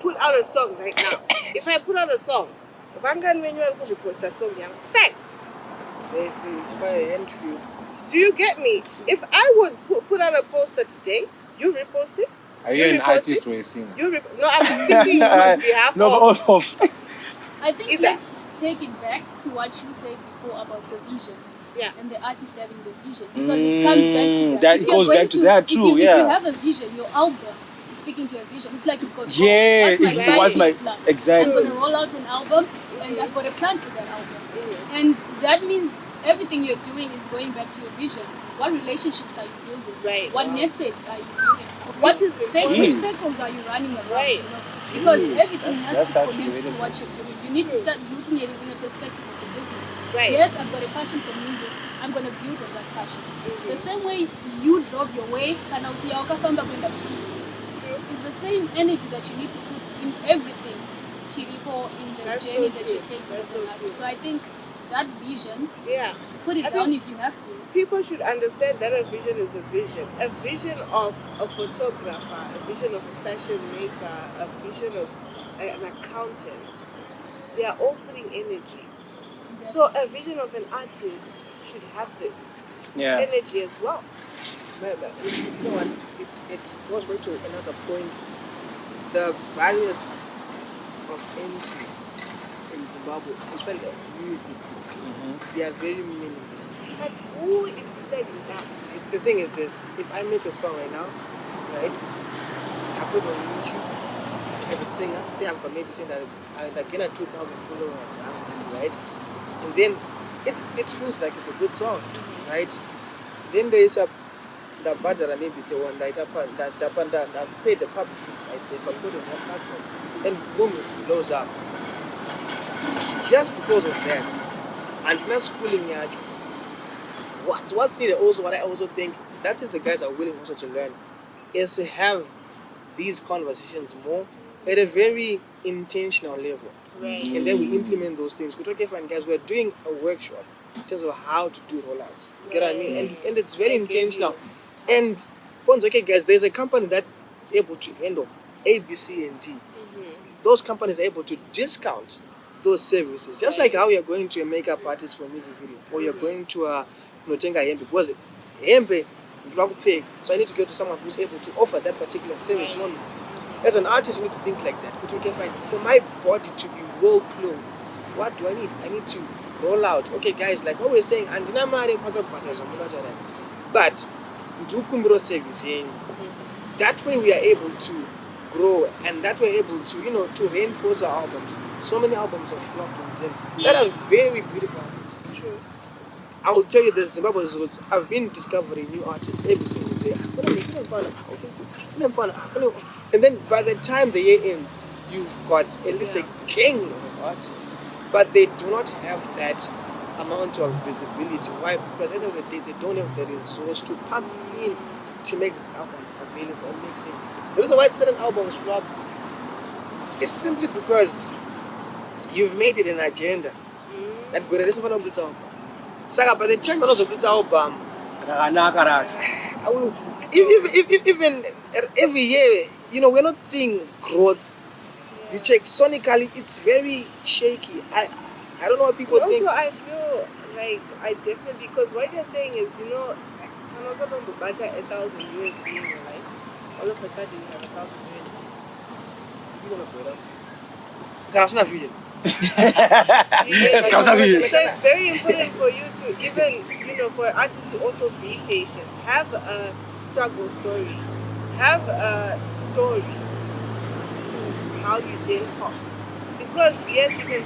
put out a song right now, if I'm going to post a song, facts. Do you get me? If I would put out a poster today, you repost it. Are you an artist or a singer? No, I'm speaking on behalf of. I think let's take it back to what you said before about the vision. Yeah. And the artist having the vision. Because it comes back to that. That goes back to that too, If you have a vision, your album is speaking to a vision. It's like you've got what's my plan. exactly. I'm going to roll out an album and I've got a plan for that album. And that means everything you're doing is going back to your vision. What relationships are you building? Right. What networks are you building? Which circles are you running around? Right. Because everything has to actually connect to what you're doing. You need to start looking at it in a perspective of the business. Right. Yes, I've got a passion for music. I'm going to build on that passion. The same way you drove your way, it's the same energy that you need to put in everything, Chiripo, in the journey that you take as an artist. So I think that vision, put it down if you have to. People should understand that a vision is a vision. A vision of a photographer, a vision of a fashion maker, a vision of an accountant. They are all putting energy. So a vision of an artist should have the energy as well. But you know what? It goes back to another point. The barriers of entry in Zimbabwe, especially of music, they are very minimal. But who is deciding that? The thing is this: if I make a song right now, right, put on YouTube as a singer, say I've got maybe saying that I gain a 2,000 followers, right? And then it feels like it's a good song, right? Then there is the budget and maybe say one night up and that I've paid the publicists, right? If I put it on that platform, and boom, it blows up. Just because of that, and not schooling yet. What I also think that is the guys are willing also to learn is to have these conversations more at a very intentional level. Right. And then we implement those things. We're okay, fine guys, we're doing a workshop in terms of how to do rollouts. You get what I mean? And it's very intentional. And okay guys, there's a company that's able to handle A, B, C, and D. Those companies are able to discount those services. Just like how you're going to a makeup artist for a music video, or you're going to a Kunotenga Hembe, because Hembe fake. So I need to go to someone who's able to offer that particular service for me. As an artist, you need to think like that. But okay, fine. For my body to be well clothed, what do I need? I need to roll out. Okay, guys, like what we're saying, and but that way we are able to grow, and that way able to to reinforce our albums. So many albums have flopped in Zim that are very beautiful albums. True. I will tell you this, Zimbabwe is good. I've been discovering new artists every single day. And then by the time the year ends, you've got at least a king of artists. But they do not have that amount of visibility. Why? Because at the end of the day, they don't have the resource to pump in to make this album available and make sense. The reason why certain albums flop, it's simply because you've made it an agenda. That good is one of the album. Saga, by the time you know the album, even every year, we're not seeing growth. You check sonically, it's very shaky. I don't know what people think. Also, I feel like I definitely, because what you're saying is, can also from the budget $1,000 USD in your life. All of a sudden, you have $1,000 USD. You want to put it up? Vision. So it's very important for you to even, for artists to also be patient. Have a struggle story. Have a story to how you then popped. Because yes, you can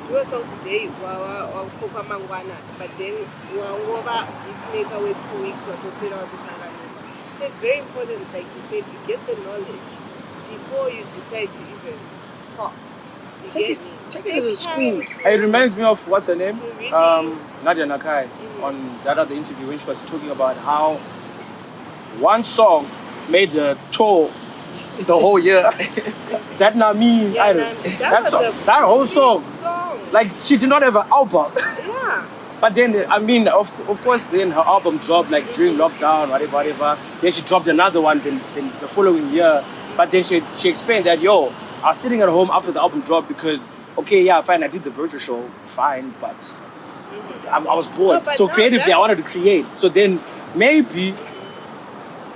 do a song today, or Popa Mangwana, but then it make away 2 weeks or to put out to Tanganyika. So it's very important, like you said, to get the knowledge before you decide to even pop. Take it to the school. It reminds me of what's her name? Nadia Nakai on that other interview when she was talking about how one song made a tour the whole year. That Nami, that whole song. Like she did not have an album. Yeah. But then of course then her album dropped like during lockdown, whatever. Then she dropped another one then the following year. But then she explained that I was sitting at home after the album dropped because, okay, yeah, fine, I did the virtual show, fine, but I was bored. So creatively, I wanted to create. So then maybe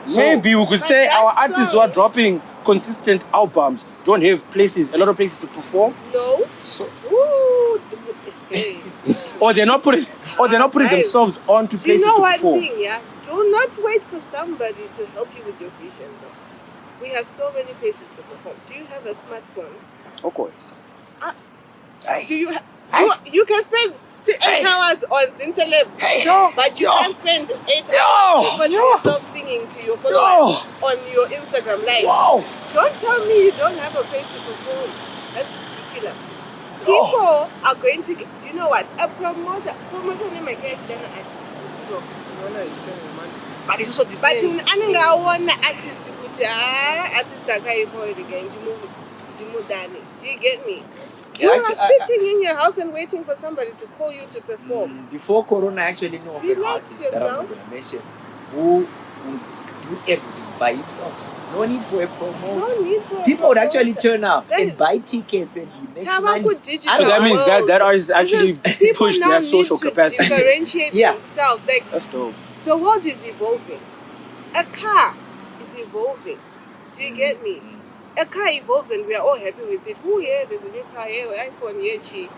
we could say our artists who are dropping consistent albums don't have a lot of places to perform. No. So, or they're not putting themselves onto places to perform. Do you know one thing, yeah? Do not wait for somebody to help you with your vision, though. We have so many places to perform. Do you have a smartphone? Okay. Do you you can spend 8 hours on Zincelebs, but you can't spend 8 hours to yourself singing to your followers on your Instagram live. Wow. Don't tell me you don't have a place to perform. That's ridiculous. People are going to get, do you know what? A promoter name again, but it's also depends. But I want artist to put artist again. Do you get me? You are sitting in your house and waiting for somebody to call you to perform. Before Corona, actually know of an artist that I'm going to mention who would do everything by himself. No need for a promoter. People would actually turn up and buy tickets and he makes money. So that means that artist actually pushed their social capacity. Differentiate themselves. Like, that's dope. The world is evolving. A car is evolving. Do you get me? A car evolves and we are all happy with it. Oh yeah, there's a new car here, iPhone here,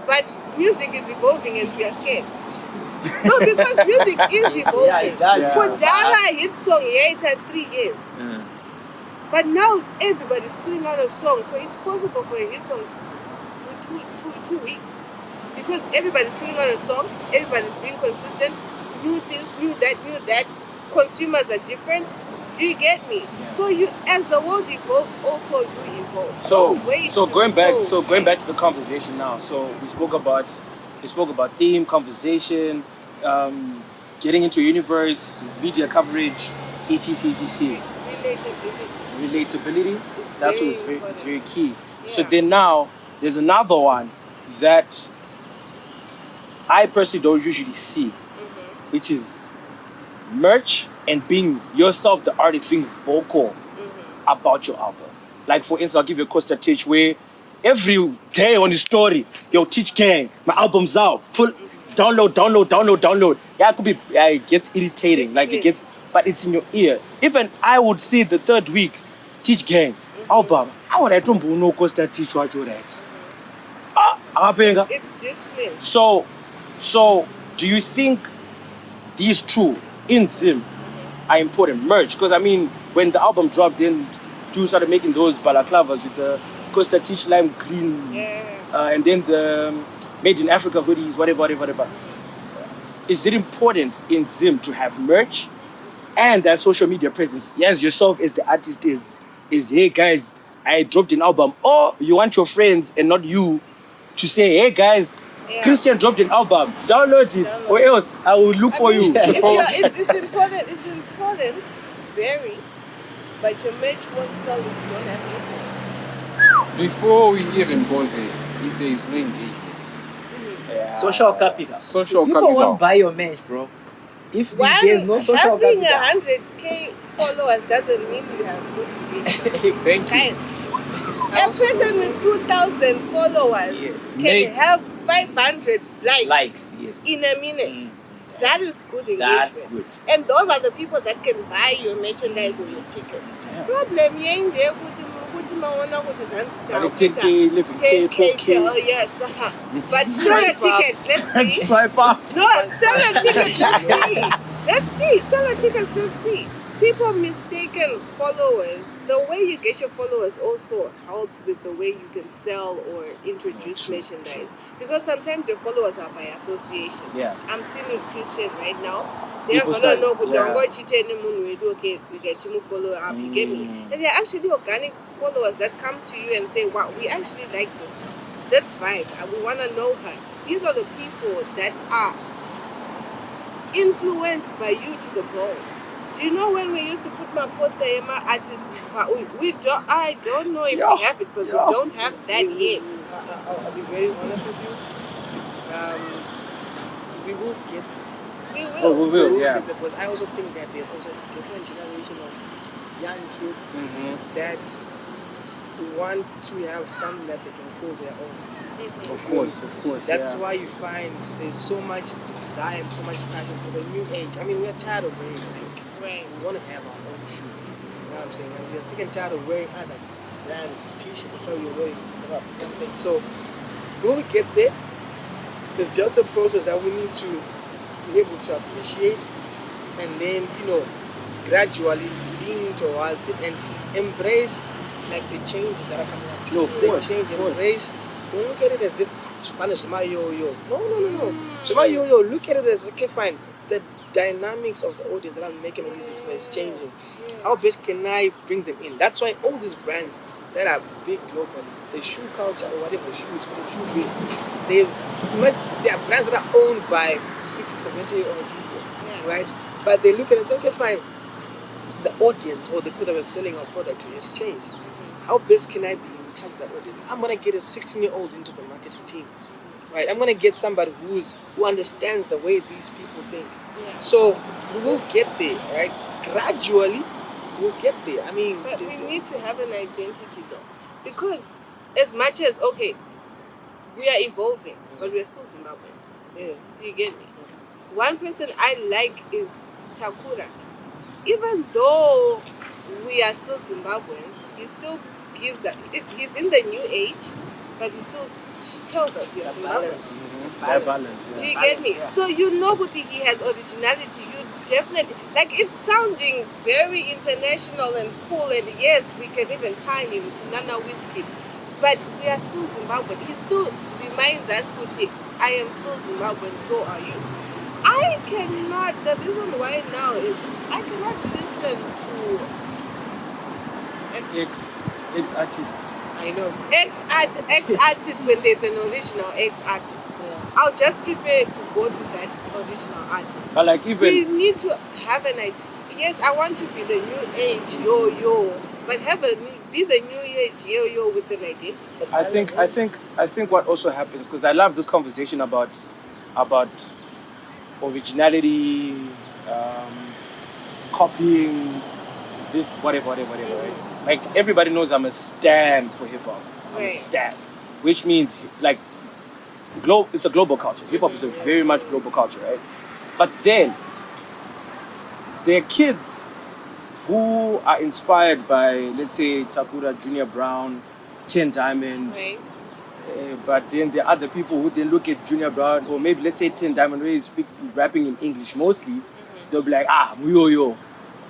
but music is evolving and we are scared. No, because music is evolving. Yeah, it does. Kodala hit song here, it had 3 years. But now everybody's putting out a song, so it's possible for a hit song to do 2 weeks. Because everybody's putting out a song, everybody's being consistent, new this, new that. Consumers are different. Do you get me? Yeah. So as the world evolves, also you evolve. So going back to the conversation now. So we spoke about theme, conversation, getting into universe, media coverage, etc. Relatability. That's what is very key. Yeah. So then now there's another one that I personally don't usually see, which is merch and being yourself, the artist, being vocal about your album. Like for instance, I'll give you a Costa Teach where every day on his story, yo, Teach Gang, my album's out. Download. Yeah, it gets irritating. Like it gets, but it's in your ear. Even I would see the third week, Teach Gang, album. I would have no Costa Teach what you that. It's discipline. So do you think these two in Zim are important? Merch, because I mean, when the album dropped, then you started making those balaclavas with the Costa Teach lime green, and then the Made in Africa hoodies, whatever. Is it important in Zim to have merch and that social media presence? Yes, yourself as the artist is hey guys, I dropped an album, or you want your friends and not you to say, hey guys, Christian dropped an album, download it, or else I will look for you. It's important, very, but your merch won't sell if you don't have influence. Before we even go there, if there is no engagement, social capital. People won't buy your merch, bro. If there's no social having capital. 100K followers doesn't mean you have good engagement. thank you. Guys, a person with 2,000 followers can have 500 likes in a minute. That is good engagement. That's good. And those are the people that can buy your merchandise or your tickets. Problem yende kuti maona kuti zvanzi 10K, 11K, oh yes. But show your tickets, let's see. Swipe up. No, sell your tickets, let's see. Sell your tickets, let's see. People mistaken followers. The way you get your followers also helps with the way you can sell or introduce merchandise. Because sometimes your followers are by association. Yeah. I'm seeing a Christian right now. They're gonna know okay, we get to follow up, you get me? And they're actually organic followers that come to you and say, wow, we actually like this girl. Let's vibe and we wanna know her. These are the people that are influenced by you to the bone. Do you know when we used to put my poster in my artist? I don't know if we have it, but we don't have that yet. I'll be very honest with you. We will get. We will. Oh, we will, yeah. Get, because I also think that there's also a different generation of young kids that want to have something that they can call their own. Of course. That's why you find there's so much desire and so much passion for the new age. I mean, we're tired of wearing like. Right. We want to have our own shoe. You know what I'm saying? And we're sick and tired of wearing other brands, t-shirts. That's why we're wearing. You know what I'm saying? So we'll get there. It's just a process that we need to be able to appreciate, and then gradually lean towards it and embrace like the changes that are coming up. No, of course. Embrace. Don't look at it as if Spanish is my yo-yo. No. So my yo-yo, look at it as, okay, fine. The dynamics of the audience that I'm making music for is changing. How best can I bring them in? That's why all these brands that are big globally, the shoe culture or whatever shoes, shoe big, they are brands that are owned by 60, 70-year-old people, right? But they look at it and say, okay, fine. The audience or the people that are selling our product to has changed. How best can I be in touch with that audience? I'm gonna get a 16-year-old into the marketing team, right? I'm gonna get somebody who understands the way these people think. So we will get there, right? Gradually, we'll get there. I mean, but we need to have an identity though, because as much as we are evolving, but we are still Zimbabweans. Yeah. Do you get me? One person I like is Takura. Even though we are still Zimbabweans, he still gives he's in the new age, but he still tells us he has balance. Balance. Do Yeah. you get me? Yeah. So you know, but he has originality. You definitely like it's sounding very international and cool. And yes, we can even tie him to Nana Whiskey, but we are still Zimbabwean. He still reminds us, Kuti, I am still Zimbabwean. So are you. I cannot. The reason why now is I cannot listen to Ex artist. I know. ex artist when there's an original ex artist. I'll just prefer to go to that original artist. But like We even need to have an idea. Yes, I want to be the new age yo-yo, but be the new age yo-yo with an identity. I think what also happens, because I love this conversation about originality, copying this whatever, right? Like everybody knows I'm a stan for hip hop. I'm a Right. stan, which means like it's a global culture. Hip hop is a very much global culture, right? But then there are kids who are inspired by, let's say, Takura, Junior Brown, Ten Diamond. Right? But then there are other people who then look at Junior Brown, or maybe let's say Ten Diamond, where he's rapping in English mostly. They'll be like, yo,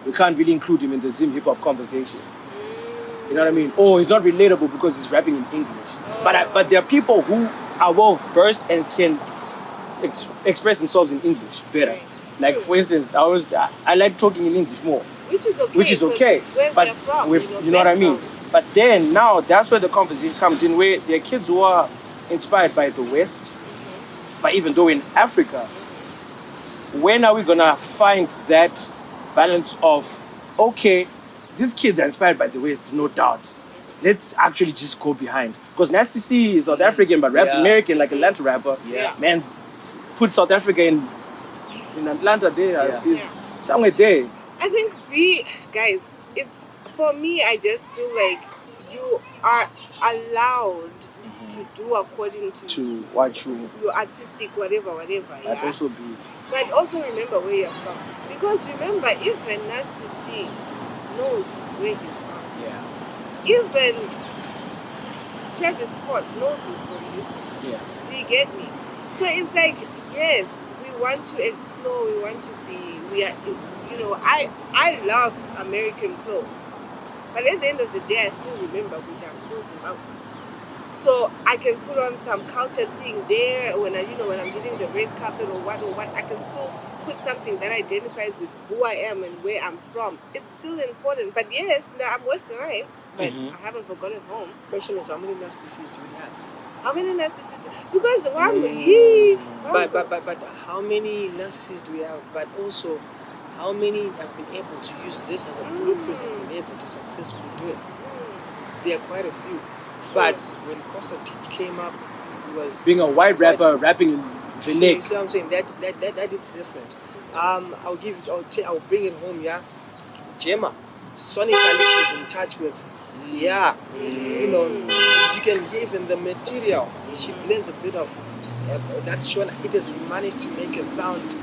we can't really include him in the Zim hip hop conversation. You know what I mean? Oh, he's not relatable because he's rapping in English. But there are people who are well versed and can express themselves in English better. Right. Like True. for instance, I like talking in English more, Which is okay. which is 'cause okay. it's where But we're from, with you know what I mean. But then now that's where the conversation comes in, where there are kids who are inspired by the West. But even though in Africa, when are we gonna find that balance of, okay, these kids are inspired by the West, no doubt. Let's actually just go behind. Because Nasty C is South African but raps Yeah. American like Atlanta rapper. Yeah. Man's put South Africa in Atlanta there. Yeah. Is somewhere there. I think guys, it's for me. I just feel like you are allowed to do according To what you your artistic whatever. might Yeah. also be. But also remember where you're from, because remember, even Nasty C knows where he's from. Yeah. Even Travis Scott knows he's from Houston. Yeah. Do you get me? So it's like, yes, we want to explore, we want to be, we are, you know, I love American clothes. But at the end of the day, I still remember which I'm still Zimbabwean. So I can put on some culture thing there when when I'm getting the red carpet or what, I can still put something that identifies with who I am and where I'm from. It's still important. But yes, now I'm westernized, but I haven't forgotten home. Question is, how many Nasty C's do we have? How many narcissists? Because one, But how many Nasty C's do we have? But also, how many have been able to use this as a blueprint and been able to successfully do it? There are quite a few. But when Costa Teach came up, he was Being a white rapper rapping in You see what I'm saying? That is different. I'll bring it home, yeah. Gemma, sonically she's in touch with, yeah. You know, you can hear even the material. She blends a bit of that Shona. It has managed to make a sound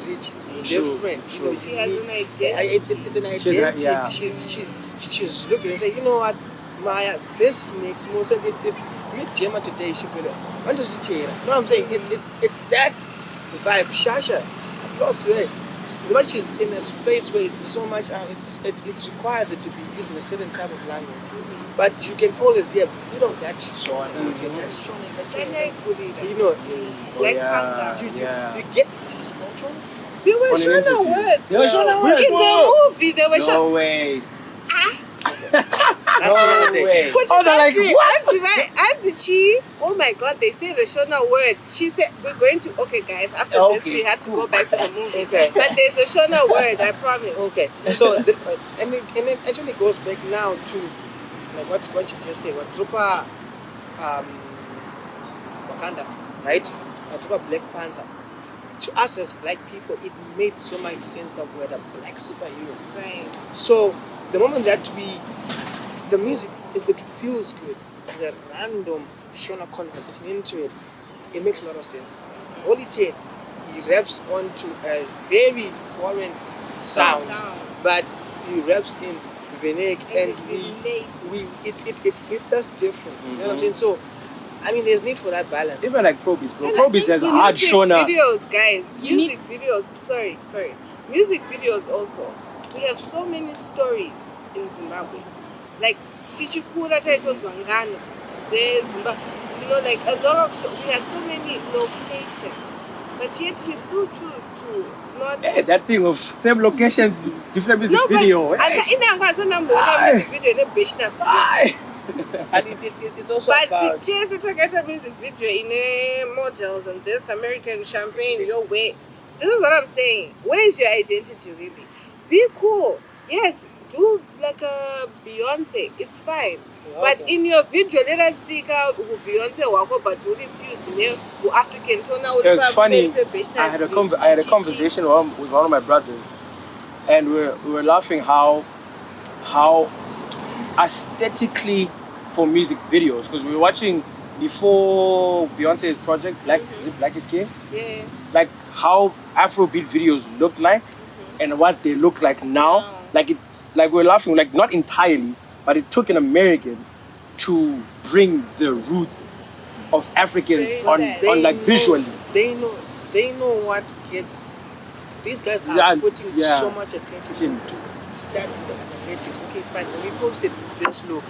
rich, different. True. You know, she has an identity. it's an identity. yeah. She's looking and say, you know what, Maya, this makes more sense. It's meet Gemma today. She will. When does it change? You know what I'm saying? It's that vibe. Shasha, applause to her. As much she's in a space where it's so much, it requires it to be used in a certain type of language. But you can always hear, you know, that Shona, you know, Like you get. There were On an Shona interview. words. There were bro. Shona words. In the movie, there were No Shona. way. That's another day. Oh, they're like, Auntie Chi, oh my God, they say the Shona word. She said, we're going to, okay guys, after this Okay, we have to go back to the movie. Okay. But there's a Shona word, I promise. Okay, so and it actually goes back now to like what you just said, what Trupa Wakanda, right? Trupa Black Panther. To us as black people, it made so much sense that we're the black superhero. Right. So the moment that the music, if it feels good, the random Shona conversation into it, it makes a lot of sense. All it takes, he raps onto a very foreign sound. But he raps in Venek and it hits us different. You know what I'm saying? So I mean, there's need for that balance. Even like Probeats, bro. And Probeats has a hard music shona. videos, guys. You Music videos. Sorry. Music videos also. We have so many stories in Zimbabwe. Like Tichikura title Zwangano. There's Zimbabwe. You know, like a lot of stuff. We have so many locations. But yet we still choose to not. Hey, that thing of same location, different music video. But Hey. music video in a Bishna. And it's also But about... it's a music video in models and this American champagne your way. This is what I'm saying. Where is your identity really? Be cool. Yes, do like a Beyonce. It's fine. But in your video, let us see how Beyonce wako but you refuse to African tone. It was funny. I had a conversation with one of my brothers, and we were laughing how aesthetically for music videos, because we were watching before Beyonce's project, is it Black is King? Yeah. Like how Afrobeat videos look like and what they look like now. Like we were laughing, like not entirely, but it took an American to bring the roots of Africans on like visually. They know what gets. These guys are putting so much attention to study the analytics. Okay, fine. When we posted this look,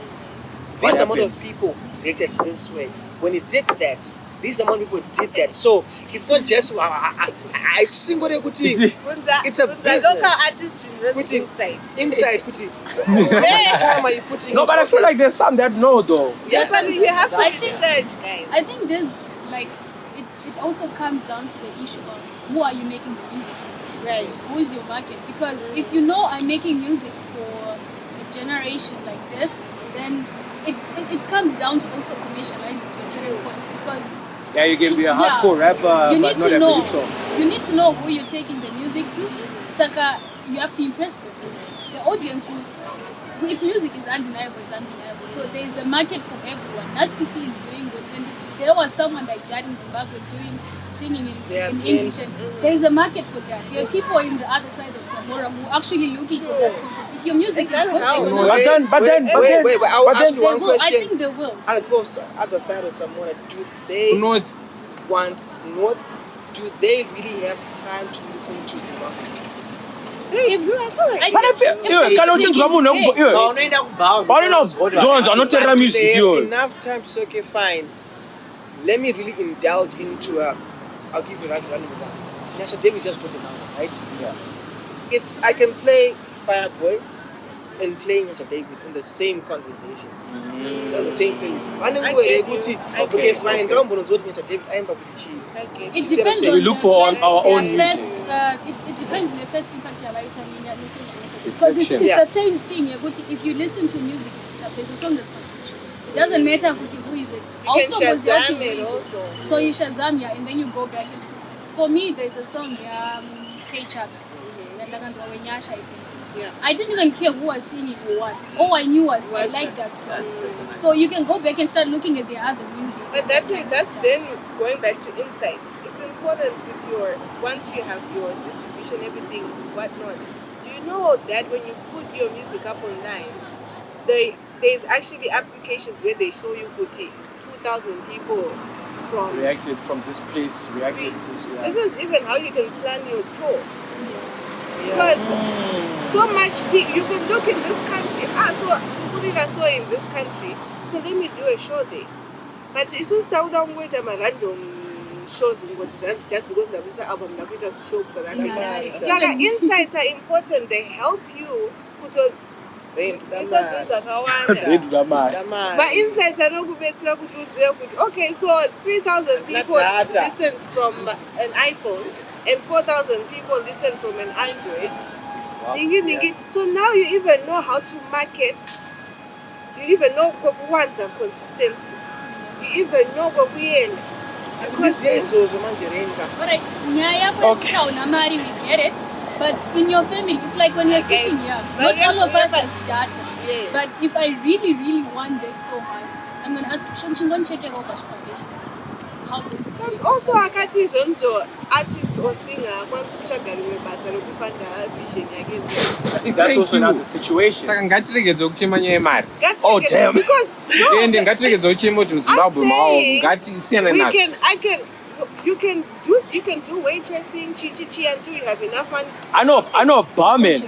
this amount of people reacted this way. When it did that, this amount of people did that. So it's not just I single kuti. It's a business. Local artists insight. Inside kuti. What time are you putting? No, but I feel like there's some that know though. Yes, I mean, you have to I research, guys. I think there's like it also comes down to the issue of who are you making the music for? Right. Who is your market? Because if you know I'm making music for a generation like this, then it comes down to also commercializing to a certain point. Because you can be a hardcore rapper, you but need not to know. a song. You need to know who you're taking the music to. Saka, you have to impress them. The audience will. If music is undeniable, it's undeniable. So there is a market for everyone. Nasty C is doing good, and if there was someone like that in Zimbabwe singing in English, and there is a market for that. There are people in the other side of Samora who are actually looking for that content. If your music is good, they're gonna. But then, I'll ask you one question. I think they will. I'll go other side of Samora. Do they want North? Do they really have time to listen to Zimbabwe? If Jones are not telling music. They have enough time to say, okay, fine. Let me really indulge into I'll give you random example. Yes, David just put it down, right? Yeah. I can play Fireboy and playing Mr. David in the same conversation. On the same place. Okay, fine. Don't Mr. David, I'm it depends so we look for our own music. It depends on the first impact you're writing in your listening. Because it's the same thing. If you listen to music, there's a song that's not good. It doesn't matter who is it. You can Shazam it also. So you Shazam and then you go back and listen. For me, there's a song, CHRXN. Yeah. I didn't even care who was singing or what. All I knew was I like that song. So you can go back and start looking at the other music. But that's then going back to insights. It's important with once you have your distribution, everything, whatnot. Do you know that when you put your music up online, there's actually applications where they show you 2,000 people reacted from this place, reacted this. This is even how you can plan your tour. Because so much you can look in this country. I saw in this country. So let me do a show there. But it's just down with a random shows just because the album shows so insights are important. They help you put a but insights are not better. Okay, so 3,000 people listened from an iPhone and 4,000 people listen from an Android. So now you even know how to market. You even know what wants are consistency. You even know what we end. Because alright, we get it. But in your family, it's like when you're sitting here, not all of us has data. Yeah. But if I really, really want this so hard, I'm going to ask you, check it out on Facebook. how this is Plus going. also akati izvonizvo artist or singer akwanisi kutsvaga rimwe basa rekufanda vision yake. I think that's Thank also you. another situation. Saka ngatiregedze kuchema nyaya yemari. Oh, damn. Because no, Ende ngatiregedze kuchema kuti muZimbabwe I'm mawo saying ngatisiyana we nazvo. you can do waitressing, chi until you have enough money. I know a barman.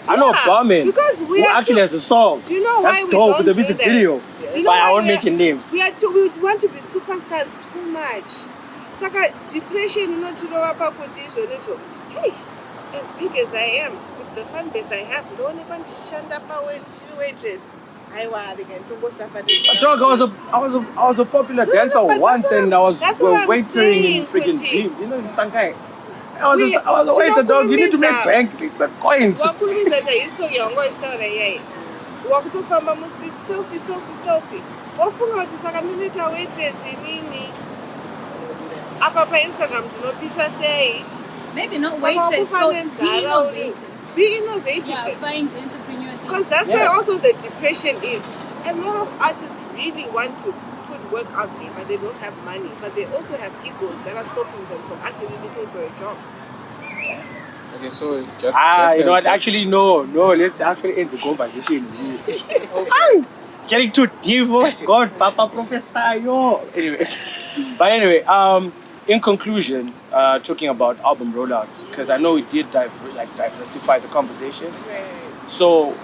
I know a Yeah, barman because we who are actually too- has a song. Do you know why That's we dope don't with the do music that? video. Do you know But I why won't we are- mention names. We want to be superstars too much. Saka depression inotirova pakuti izvonizvo. Hey, as big as I am, with the fan base I have, ndoonekwa ndichishanda waitress. Aiwa, ndikatombosuffer Dog, I was a popular dancer but once, that's what and I was that's what I'm waitering in saying, freaking Kuti. Dream. You know, Sankai. I was a We- waiter, dog. You need to make tinokurumidza. bank, make coins. wakurumidza chaisongi wanga uchitaura iyai wakutofamba mustreet selfie wafunga kuti saka ndinoita waitress inini apa painstagram ndinopisa sei. Maybe not Saka waitress, so wakufa be nenzara uri- innovative. be innovative Yeah, find entrepreneur because things. that's Yeah. where also the depression is. A lot of artists really want to put work out there but they don't have money, but they also have egos that are stopping them from actually looking for a job. Okay, so just You know what? Actually, no. Let's actually end the conversation. Ay, getting too deep. Oh my God, Papa Professor, yo. Anyway, in conclusion, talking about album rollouts, because I know we did diversify the conversation. So,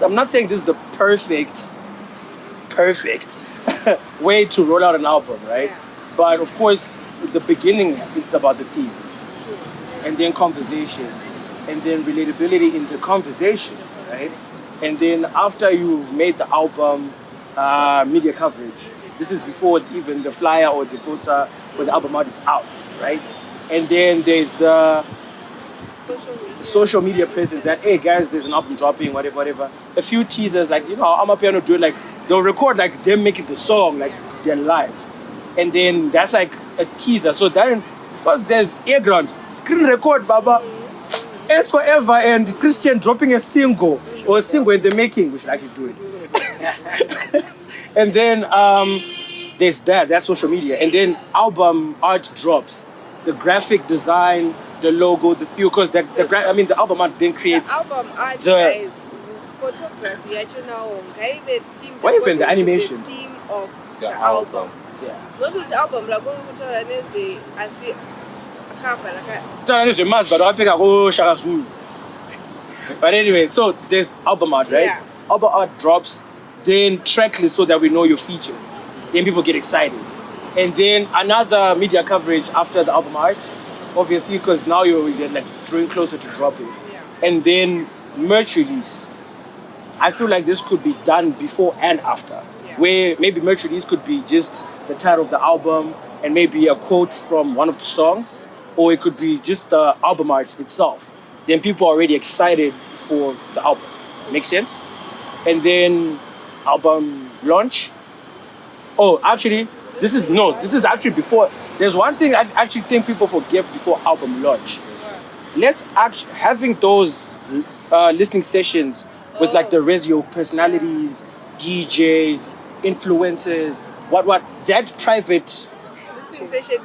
I'm not saying this is the perfect way to roll out an album, right? Yeah. But of course, the beginning is about the theme, and then conversation, and then relatability in the conversation, right? And then after you've made the album, media coverage. This is before even the flyer or the poster or the album art is out, right? And then there's the social media presence that, hey guys, there's an album dropping, whatever. A few teasers, like, you know, I'm up piano doing, like, they'll record like them making the song, like they're live. And then that's like a teaser. So then, of course, there's earGROUND, screen record, Baba. Ace FRVR and Christian dropping a single or a single in the making, which I can do it. And then there's that's social media. And then album art drops, the graphic design, the logo, the feel, because the album art then creates album art, the- guys, photography, actually now, Or even the animation. The theme of the album. album. yeah. Not with the album, like when we put on energy, I see a cover, But anyway, so there's album art, right? Yeah. Album art drops, then track list so that we know your features. Then people get excited. And then another media coverage after the album art, obviously, because now you're like drawing closer to dropping. Yeah. And then merch release. I feel like this could be done before and after. Yeah. Where maybe merch release could be just the title of the album and maybe a quote from one of the songs, or it could be just the album art itself. Then people are already excited for the album. Make sense? And then album launch. Oh, actually, this is actually before. There's one thing I actually think people forget before album launch. Let's actually having those listening sessions with like the radio personalities, DJs, influencers, what that private. This session,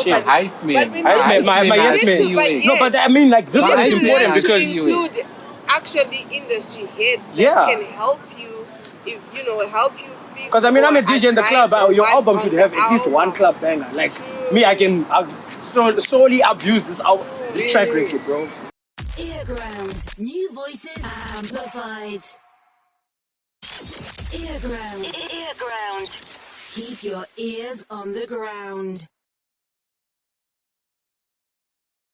Shit. Hype man. But we Hype man, my yes man. No, but I mean, like, this we is need to important learn because to include actually industry heads that Yeah. can help you, help you fix. because I mean, I'm a DJ in the club. advice on Your what album on should the have at least one album. club banger. Like True. me, I can solely abuse this album, this track record, bro. earGROUND. New voices amplified. earGROUND. earGROUND. Keep your ears on the ground.